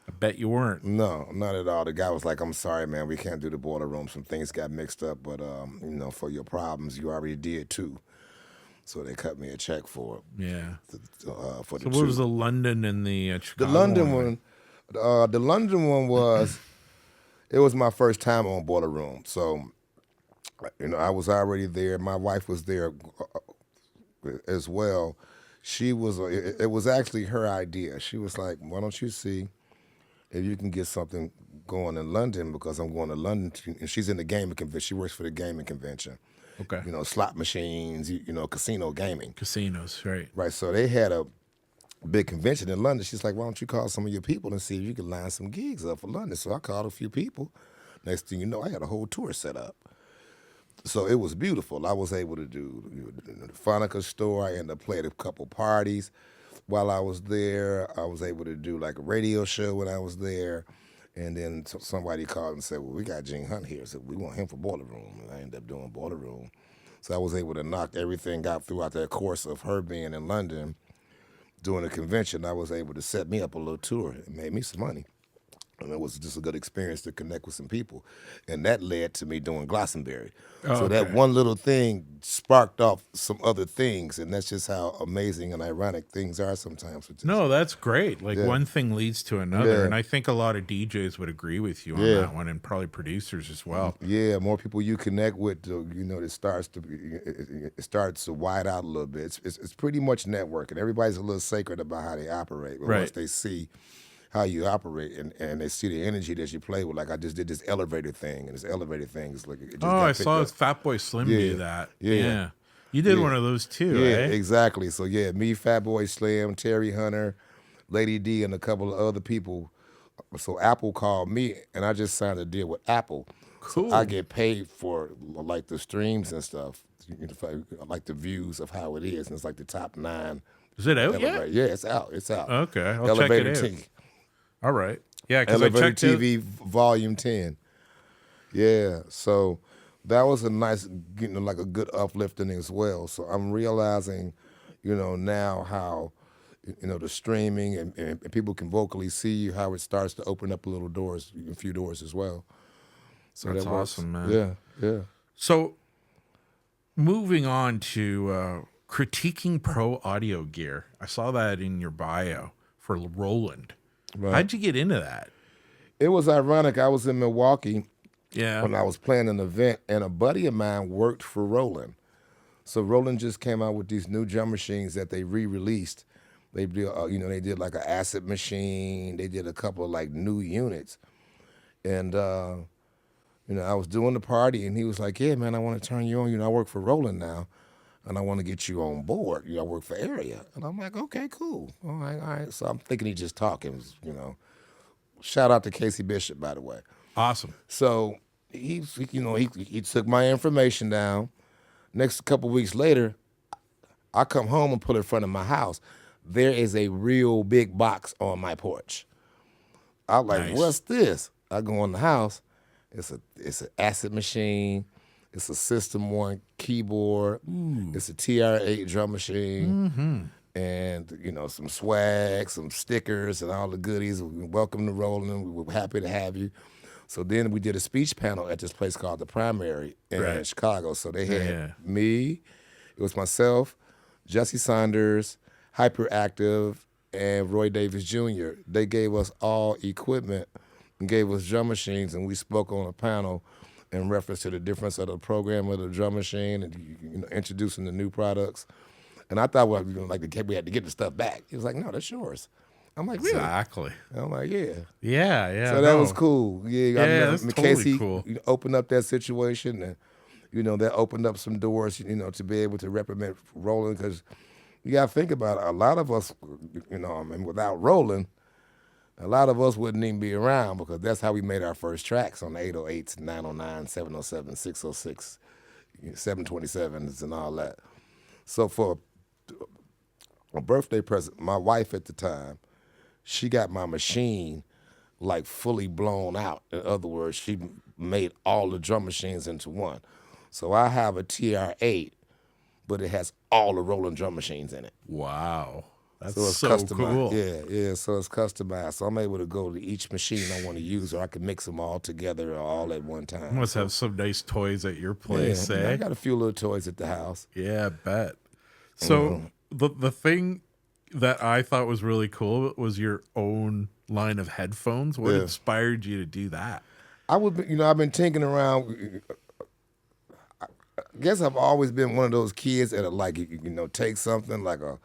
I bet you weren't. No, not at all. The guy was like, I'm sorry, man, we can't do the boiler room. Some things got mixed up, but for your problems, you already did too. So they cut me a check for it. Yeah. For the So two. what was the London and the Chicago The London one? the London one was, it was my first time on Boiler Room. So, I was already there. My wife was there as well. It was actually her idea. She was like, "Why don't you see if you can get something going in London? Because I'm going to London." And she's in the gaming convention. She works for the gaming convention. Okay. Slot machines, casino gaming. Casinos, right? Right. So they had a big convention in London. She's like, "Why don't you call some of your people and see if you can line some gigs up for London?" So I called a few people. Next thing you know, I had a whole tour set up. So it was beautiful. I was able to do the Phonica store. I ended up playing a couple parties while I was there. I was able to do like a radio show when I was there. And then somebody called and said, "Well, we got Gene Hunt here. So we want him for Boiler Room." And I ended up doing Boiler Room. So I was able to knock everything out throughout that course of her being in London doing a convention. I was able to set me up a little tour. It made me some money. And it was just a good experience to connect with some people. And that led to me doing Glastonbury. Oh, So that okay. one little thing sparked off some other things. And that's just how amazing and ironic things are sometimes. No, that's great. Like Yeah. one thing leads to another. Yeah. And I think a lot of DJs would agree with you on Yeah. that one, and probably producers as well. Yeah, more people you connect with, it starts to wide out a little bit. It's pretty much networking. Everybody's a little sacred about how they operate, but Right. once they see how you operate and they see the energy that you play with, like I just did this elevator thing, and this elevator thing is like it just Oh, got I picked saw up. Fatboy Slim Yeah. do that. Yeah. You did Yeah. one of those too, Yeah, eh? exactly. So yeah, me, Fatboy Slim, Terry Hunter, Lady D, and a couple of other people. So Apple called me, and I just signed a deal with Apple. So Cool. I get paid for like the streams and stuff, like the views of how it is, and it's like the top 9. Is it out Elevator. yet? Yeah, it's out. It's out. Okay, I'll Elevator check it out. T- All right. Yeah, because I Elevator checked out. TV Volume 10. Yeah, so that was a nice, like a good uplifting as well. So I'm realizing, now how, the streaming and people can vocally see you, how it starts to open up a few doors as well. So That's that works. awesome, man. Yeah, yeah. So, moving on to critiquing pro audio gear. I saw that in your bio for Roland. Right. How'd you get into that? It was ironic. I was in Milwaukee Yeah. when I was playing an event, and a buddy of mine worked for Roland. So Roland just came out with these new drum machines that they re-released. They did, they did like an acid machine. They did a couple of like new units, and I was doing the party, and he was like, "Yeah, man, I want to turn you on. I work for Roland now, and I want to get you on board. I work for Area." And I'm like, "Okay, cool. All right, all right." So I'm thinking he just talking, Shout out to Casey Bishop, by the way. Awesome. So he took my information down. Next couple weeks later, I come home and put it in front of my house. There is a real big box on my porch. I'm like, Nice. "What's this?" I go in the house. It's an acid machine. It's a System 1 keyboard. It's a TR-8 drum machine. And, some swag, some stickers, and all the goodies. Welcome to Roland. We were happy to have you. So then we did a speech panel at this place called The Primary in Right. Chicago. So they had Yeah. me, it was myself, Jesse Saunders, Hyperactive, and Roy Davis Jr. They gave us all equipment and gave us drum machines, and we spoke on a panel in reference to the difference of the program of the drum machine and introducing the new products. And I thought, we had to get the stuff back. He was like, "No, that's yours." I'm like, "Really?" Exactly. I'm like, "Yeah." Yeah, yeah. So that no. was cool. Yeah, Yeah, that's totally Casey cool. opened up that situation, and that opened up some doors. To be able to represent Roland, because you got to think about it. A lot of us, without Roland, a lot of us wouldn't even be around, because that's how we made our first tracks on the 808s, 909, 707, 606, 727s, and all that. So for a birthday present, my wife at the time, she got my machine like fully blown out. In other words, she made all the drum machines into one. So I have a TR-8, but it has all the Roland drum machines in it. Wow. That's So it's so customized. cool. Yeah. So it's customized. So I'm able to go to each machine I want to use, or I can mix them all together all at one time. You must have some nice toys at your place, Yeah, eh? I got a few little toys at the house. Yeah, I bet. So the thing that I thought was really cool was your own line of headphones. What Yeah. inspired you to do that? I've been tinkering around. I guess I've always been one of those kids that take something like a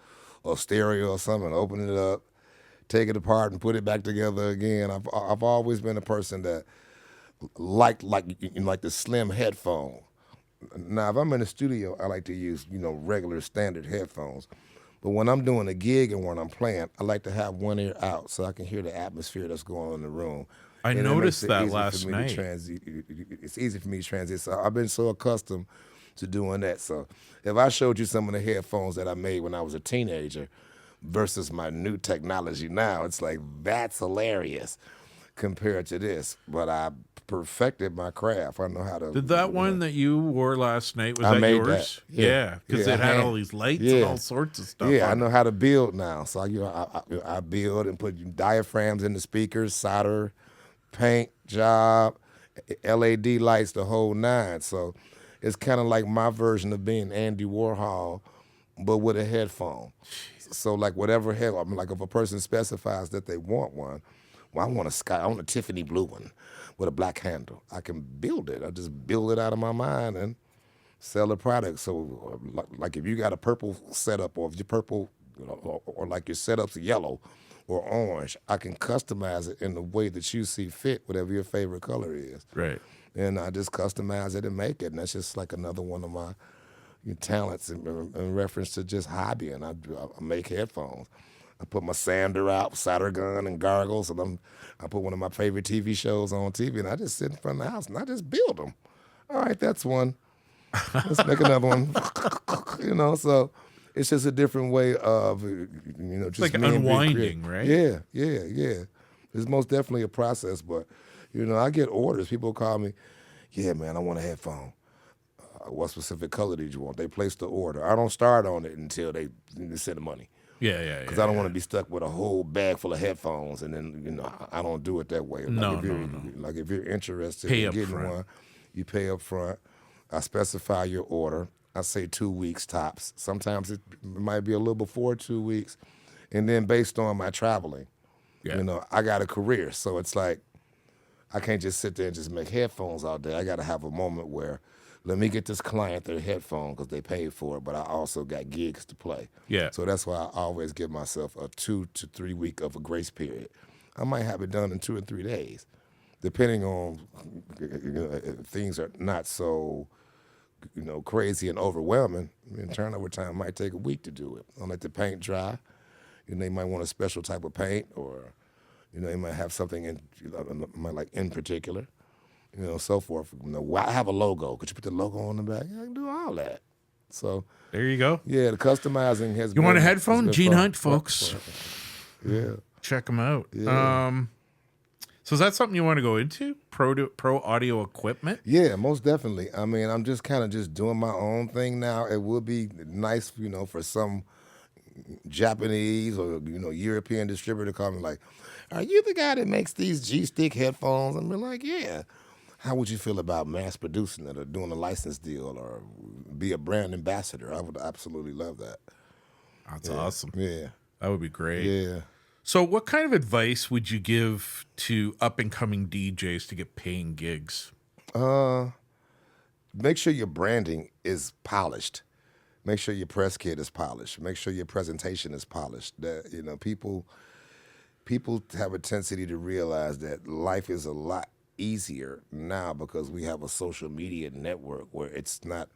or stereo or something, open it up, take it apart, and put it back together again. I've always been a person that like the slim headphone. Now, if I'm in the studio, I like to use regular standard headphones. But when I'm doing a gig and when I'm playing, I like to have one ear out so I can hear the atmosphere that's going on in the room. I And it makes noticed it that easy last for me to night. transit. It's easy for me to transit. So I've been so accustomed to doing that. So if I showed you some of the headphones that I made when I was a teenager versus my new technology now, it's like that's hilarious compared to this. But I perfected my craft. I know how to. Did that one that you wore last night, was I that made that. yours? Yeah. Because Yeah, it I had had- all these lights and yeah. all sorts of stuff Yeah, I on know it. how to build now. So I build and put diaphragms in the speakers, solder, paint job, LED lights, the whole nine. So it's kind of like my version of being Andy Warhol, but with a headphone. So like whatever head, I mean, like if a person specifies that they want one, well, I want a Tiffany blue one with a black handle. I can build it. I just build it out of my mind and sell the product. So, like if you got a purple setup, or if your purple, or like your setup's yellow or orange, I can customize it in the way that you see fit, whatever your favorite color is. Right. And I just customize it and make it. And that's just like another one of my talents in reference to just hobbying. I make headphones. I put my sander out, solder gun, and gargles, and I put one of my favorite TV shows on TV, and I just sit in front of the house and I just build them. All right, that's one. Let's make another one. So it's just a different way of, just Like me and being unwinding, creative. right? Yeah. It's most definitely a process, but, I get orders. People call me, yeah, man, I want a headphone. What specific color did you want? They place the order. I don't start on it until they send the money. Yeah. Because I don't want to be stuck with a whole bag full of headphones, and then I don't do it that way. No. Like if you're interested Pay in up getting front. one, you pay up front. I specify your order. I say 2 weeks tops. Sometimes it might be a little before 2 weeks, and then based on my traveling, Yeah. I got a career, so it's like I can't just sit there and just make headphones all day. I got to have a moment where let me get this client their headphone because they paid for it, but I also got gigs to play. Yeah. So that's why I always give myself a 2 to 3 week of a grace period. I might have it done in 2 or 3 days, depending on if things are not so crazy and overwhelming. Turnover time might take a week to do it. I'll let the paint dry. They might want a special type of paint, or they might have something in particular. So forth. I have a logo. Could you put the logo on the back? Yeah, I can do all that. So, There you go. yeah, the customizing has You been. want a has headphone? been Gene fun. Hunt, folks. Yeah. Check them out. Yeah. So is that something you want to go into? Pro audio equipment? Yeah, most definitely. I mean, I'm just kind of just doing my own thing now. It would be nice, for some Japanese or European distributor to call me like, "Are you the guy that makes these G-Stick headphones?" And be like, "Yeah." How would you feel about mass producing it or doing a license deal or be a brand ambassador? I would absolutely love that. That's awesome. Yeah, That would be great. yeah. So what kind of advice would you give to up and coming DJs to get paying gigs? Make sure your branding is polished. Make sure your press kit is polished. Make sure your presentation is polished. That people have a tendency to realize that life is a lot easier now because we have a social media network where it's not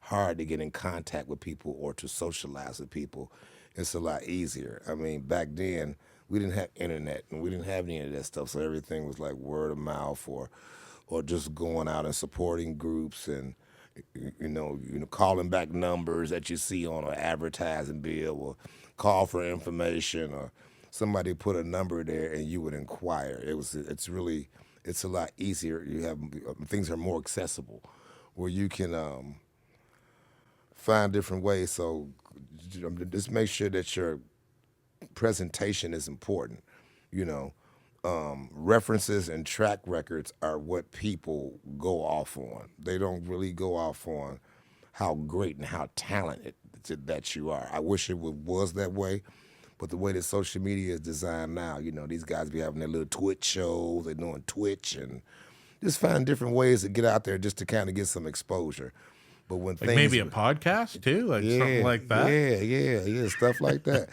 hard to get in contact with people or to socialize with people. It's a lot easier. I mean, back then we didn't have internet and we didn't have any of that stuff, so everything was like word of mouth or just going out and supporting groups and calling back numbers that you see on an advertising bill or call for information or somebody put a number there and you would inquire. It's a lot easier. You have things are more accessible where you can find different ways. So just make sure that your presentation is important. References and track records are what people go off on. They don't really go off on how great and how talented that you are. I wish it was that way, but the way that social media is designed now, these guys be having their little Twitch shows, they're doing Twitch and just find different ways to get out there just to kind of get some exposure. But when Like things maybe a podcast too, like something yeah, like that. yeah, stuff like that.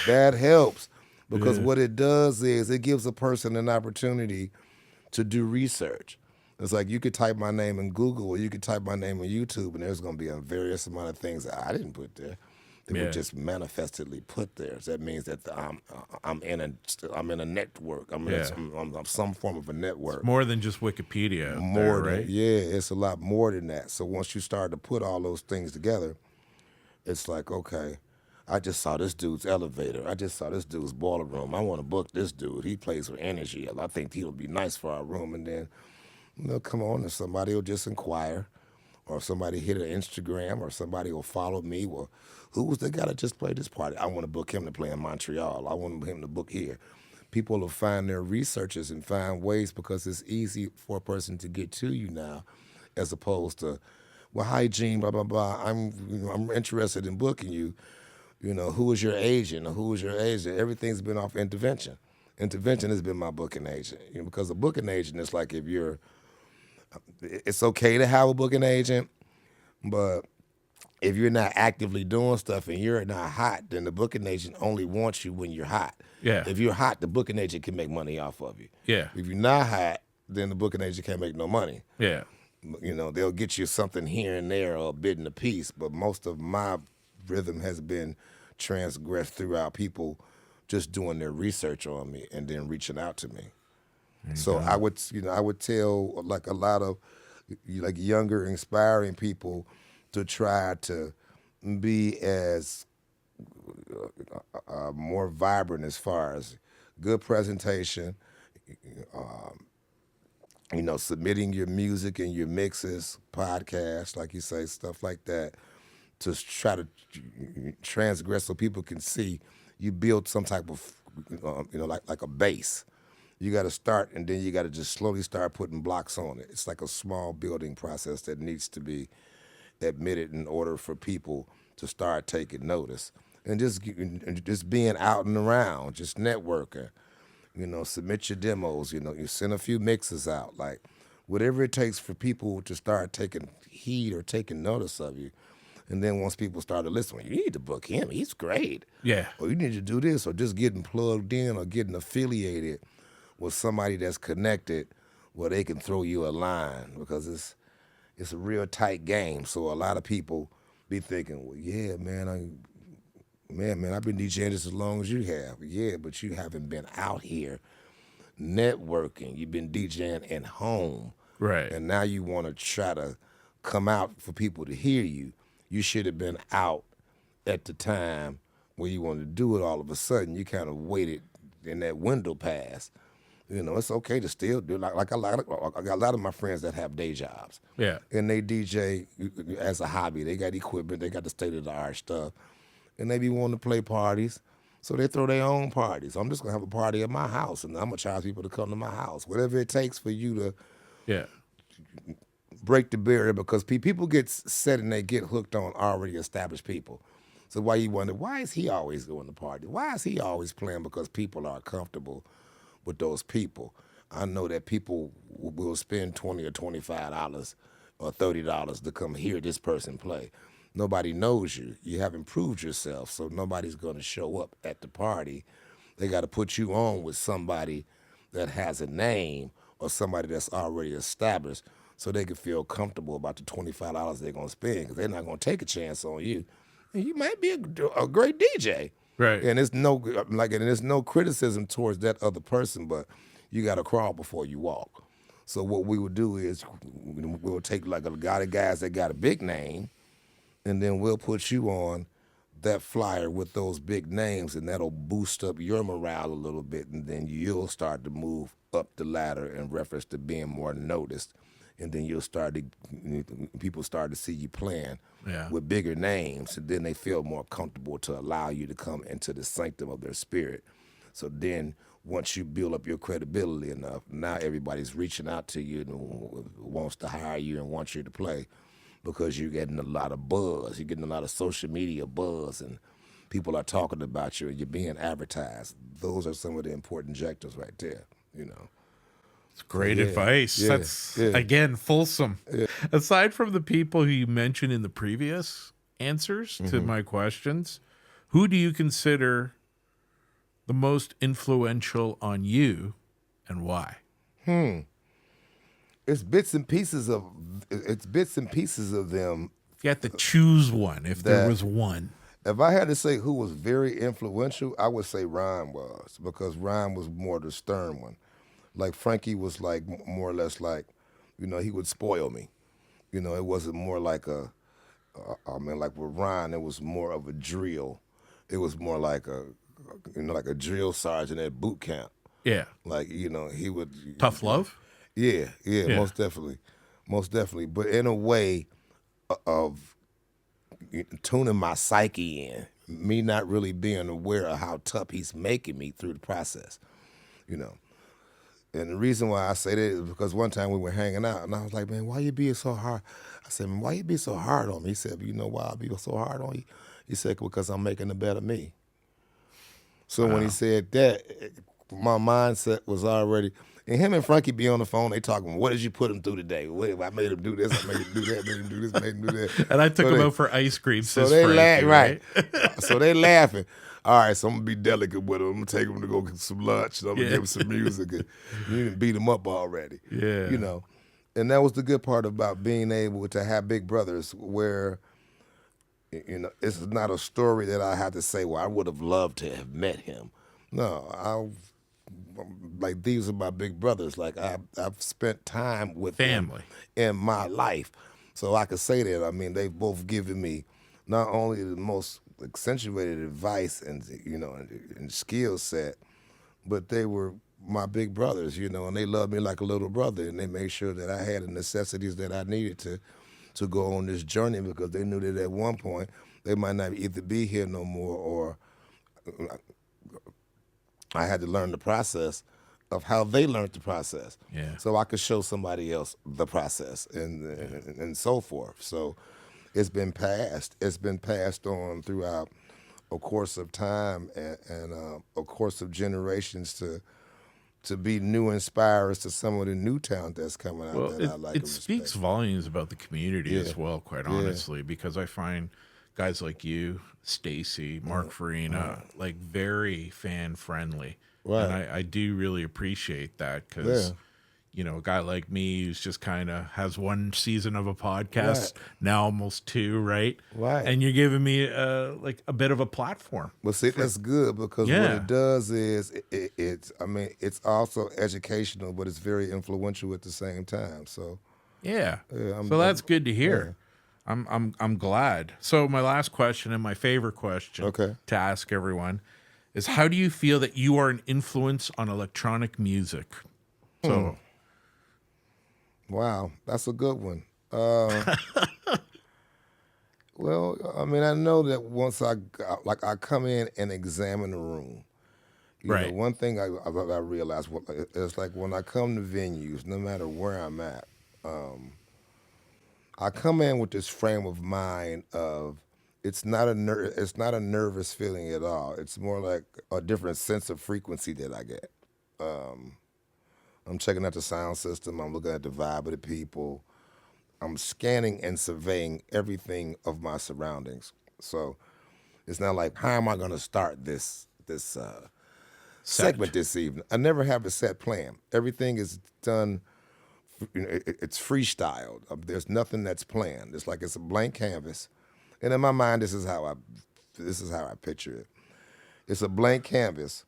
That helps because Yeah. what it does is it gives a person an opportunity to do research. It's like you could type my name in Google or you could type my name on YouTube, and there's going to be a various amount of things that I didn't put there. They were Yeah. just manifestedly put there. So that means that I'm in a network. Yeah. I'm some form of a network. More than just Wikipedia out there, More than right? yeah, it's a lot more than that. So once you start to put all those things together, it's like, okay, I just saw this dude's elevator. I just saw this dude's boiler room. I want to book this dude. He plays with energy. I think he'll be nice for our room. And then, come on, and somebody will just inquire, or somebody hit an Instagram, or somebody will follow me. Well, who was the guy that just played this party? I want to book him to play in Montreal. I want him to book here. People will find their researches and find ways because it's easy for a person to get to you now, as opposed to, well, hi Gene, blah blah blah. I'm interested in booking you. Who is your agent or who is your agent? Everything's been off intervention. Intervention has been my booking agent. Because a booking agent is like it's okay to have a booking agent, but if you're not actively doing stuff and you're not hot, then the booking agent only wants you when you're hot. Yeah. If you're hot, the booking agent can make money off of you. Yeah. If you're not hot, then the booking agent can't make no money. Yeah. They'll get you something here and there or a bit in a piece, but most of my rhythm has been transgressed throughout people just doing their research on me and then reaching out to me. So I would tell like a lot of like younger, inspiring people to try to be as more vibrant as far as good presentation, submitting your music and your mixes, podcasts, like you say, stuff like that, to try to transgress so people can see you build some type of, like a base. You got to start, and then you got to just slowly start putting blocks on it. It's like a small building process that needs to be admitted in order for people to start taking notice. And just being out and around, just networking. Submit your demos. You send a few mixes out, like whatever it takes for people to start taking heed or taking notice of you. And then once people start to listen, you need to book him. He's great. Yeah. Or you need to do this, or just getting plugged in or getting affiliated with somebody that's connected where they can throw you a line, because it's a real tight game. So a lot of people be thinking, well, yeah, man, I've been DJing just as long as you have. Yeah, but you haven't been out here networking. You've been DJing at home. Right. And now you want to try to come out for people to hear you. You should have been out at the time where you wanted to do it. All of a sudden, you kind of waited in that window pass. It's okay to still do it. I got a lot of my friends that have day jobs. Yeah. And they DJ as a hobby. They got equipment. They got the state-of-the-art stuff. And they be wanting to play parties. So they throw their own parties. I'm just going to have a party at my house, and I'm going to charge people to come to my house. Whatever it takes for you to Yeah. break the barrier, because people get set and they get hooked on already established people. So why you wonder, why is he always going to party? Why is he always playing? Because people are comfortable with those people. I know that people will spend $20 or $25 or $30 to come hear this person play. Nobody knows you. You haven't proved yourself, so nobody's going to show up at the party. They got to put you on with somebody that has a name or somebody that's already established, so they can feel comfortable about the $25 they're going to spend, because they're not going to take a chance on you. And you might be a great DJ. Right. And there's no criticism towards that other person, but you got to crawl before you walk. So what we would do is we'll take like a lot of guys that got a big name, and then we'll put you on that flyer with those big names, and that'll boost up your morale a little bit, and then you'll start to move up the ladder in reference to being more noticed. And then people start to see you playing with bigger names, and then they feel more comfortable to allow you to come into the sanctum of their spirit. So then once you build up your credibility enough, now everybody's reaching out to you and wants to hire you and wants you to play, because you're getting a lot of buzz. You're getting a lot of social media buzz, and people are talking about you, and you're being advertised. Those are some of the important objectives right there. It's great yeah, advice. yeah, That's, yeah. again, fulsome. Aside from the people who you mentioned in the previous answers to my questions, who do you consider the most influential on you and why? It's bits and pieces of them If you had to choose one, if there that was one. if I had to say who was very influential, I would say Ryan was, because Ryan was more the stern one. Like Frankie was like more or less like, he would spoil me. It wasn't more like like with Ryan, it was more of a drill. It was more like like a drill sergeant at boot camp. Yeah. Like, he would. Tough love? Yeah, yeah, Yeah. most definitely. But in a way of tuning my psyche in, me not really being aware of how tough he's making me through the process, you know. And the reason why I say that is because one time we were hanging out, and I was like, man, why you being so hard? I said, man, why you be so hard on me? He said, you know why I be so hard on you? He said, because I'm making a better me. So when he said that, my mindset was already, and him and Frankie be on the phone, they talking, what did you put him through today? Wait, I made him do this, I made him do that, made him do this, made him do that. And I took So him they- out for ice cream. So says they Frankie, laugh, right? So they laughing. All right, so I'm gonna be delicate with him. I'm gonna take him to go get some lunch. And I'm gonna Yeah. give him some music. And you didn't beat him up already. Yeah. And that was the good part about being able to have big brothers, where it's not a story that I have to say, well, I would have loved to have met him. No, like these are my big brothers. Like I've spent time with them Family. in my life, so I could say that. I mean, they've both given me not only the most accentuated advice and and skill set, but they were my big brothers, and they loved me like a little brother, and they made sure that I had the necessities that I needed to go on this journey, because they knew that at one point they might not either be here no more, or I had to learn the process of how they learned the process, Yeah. so I could show somebody else the process, and so forth. So it's been passed. It's been passed on throughout a course of time and a course of generations to be new inspirers to some of the new talent that's coming out Well, that I like it and speaks respect. volumes about the community as Yeah. well, quite Yeah. honestly, because I find guys like you, Stacy, Mark Farina, like very fan friendly. Right. And I do really appreciate that because, Yeah. a guy like me who's just kind of has one season of a podcast, Right. now almost two, right? Right. And you're giving me like a bit of a platform. But see, that's good, because what Yeah. it does is it's also educational, but it's very influential at the same time. So Yeah. Yeah, So that's good to hear. I'm glad. So my last question and my favorite question Okay. to ask everyone is, how do you feel that you are an influence on electronic music? So wow, that's a good one. Well, I mean, I know that once I come in and examine the room. Right. One thing I realized is, like, when I come to venues, no matter where I'm at, I come in with this frame of mind of it's not a nervous feeling at all. It's more like a different sense of frequency that I get. I'm checking out the sound system. I'm looking at the vibe of the people. I'm scanning and surveying everything of my surroundings. So it's not like, how am I going to start this segment this evening? I never have a set plan. Everything is done. It's freestyled. There's nothing that's planned. It's like it's a blank canvas, and in my mind, this is how I picture it. It's a blank canvas,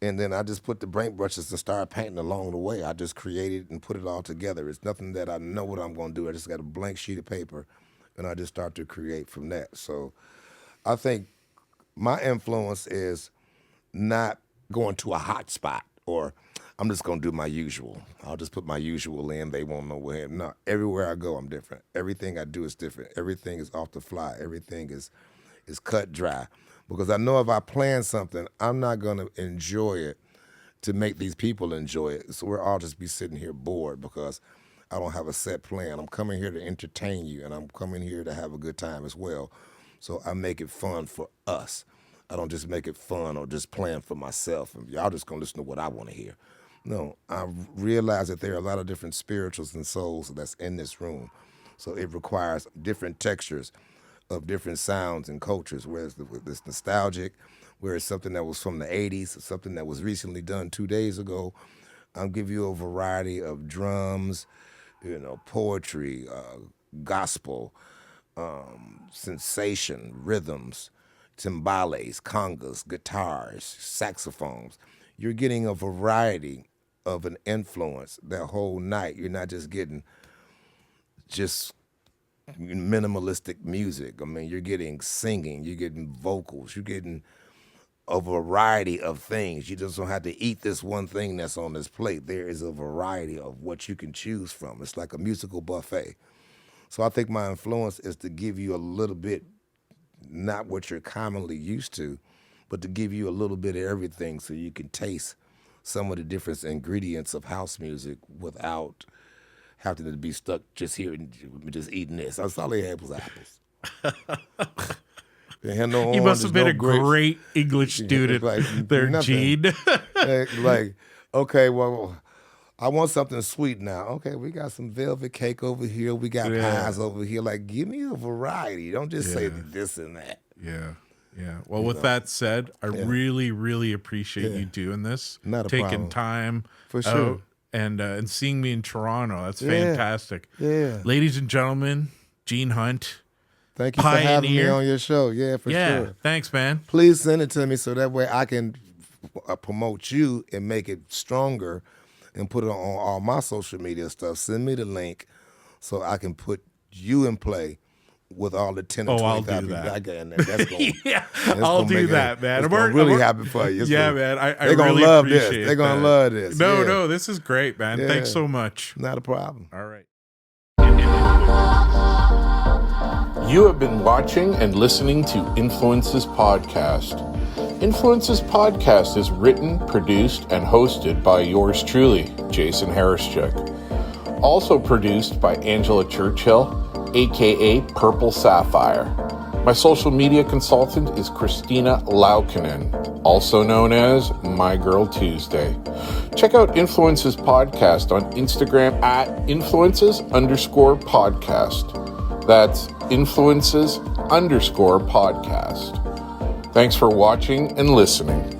and then I just put the paint brushes and start painting along the way. I just create it and put it all together. It's nothing that I know what I'm going to do. I just got a blank sheet of paper, and I just start to create from that. So I think my influence is not going to a hot spot, or I'm just going to do my usual. I'll just put my usual in. They won't know where. No, everywhere I go, I'm different. Everything I do is different. Everything is off the fly. Everything is cut dry. Because I know if I plan something, I'm not going to enjoy it to make these people enjoy it. So we'll all just be sitting here bored because I don't have a set plan. I'm coming here to entertain you, and I'm coming here to have a good time as well. So I make it fun for us. I don't just make it fun or just plan for myself. And y'all just going to listen to what I want to hear. No, I realize that there are a lot of different spirituals and souls that's in this room. So it requires different textures of different sounds and cultures, whereas this nostalgic, where it's something that was from the 80s, something that was recently done 2 days ago. I'll give you a variety of drums, poetry, gospel, sensation, rhythms, timbales, congas, guitars, saxophones. You're getting a variety of an influence that whole night. You're not just getting just minimalistic music. I mean, you're getting singing, you're getting vocals, you're getting a variety of things. You just don't have to eat this one thing that's on this plate. There is a variety of what you can choose from. It's like a musical buffet. So I think my influence is to give you a little bit, not what you're commonly used to, but to give you a little bit of everything so you can taste some of the different ingredients of house music without having to be stuck just here and just eating this. That's all they had was apples. They had no You must have been no a grapes. great English student there, nothing. Gene. like, okay, well, I want something sweet now. Okay, we got some velvet cake over here. We got pies over here. Like, give me a variety. Don't just say this and that. Yeah. Yeah. Well, with that said, I really, really appreciate you doing this. Not a taking problem. time For sure. out and seeing me in Toronto. That's fantastic. Yeah. Ladies and gentlemen, Gene Hunt. Thank you for having me Pioneer. on your show. Yeah, for Yeah. sure. Thanks, man. Please send it to me so that way I can promote you and make it stronger and put it on all my social media stuff. Send me the link so I can put you in play with all the 10 or 20 I'll do people that. I got in there. That's going Yeah, I'll do that, man. I'm really happy for you. Man. I They're going really to love appreciate this. They're going that. to love this. No, Yeah. no, this is great, man. Yeah. Thanks so much. Not a problem. All right. You have been watching and listening to Influences Podcast. Influences Podcast is written, produced, and hosted by yours truly, Jason Harischuk. Also produced by Angela Churchill, aka Purple Sapphire. My social media consultant is Christina Laukkanen, also known as My Girl Tuesday. Check out Influences Podcast on Instagram at influences_podcast. That's influences_podcast. Thanks for watching and listening.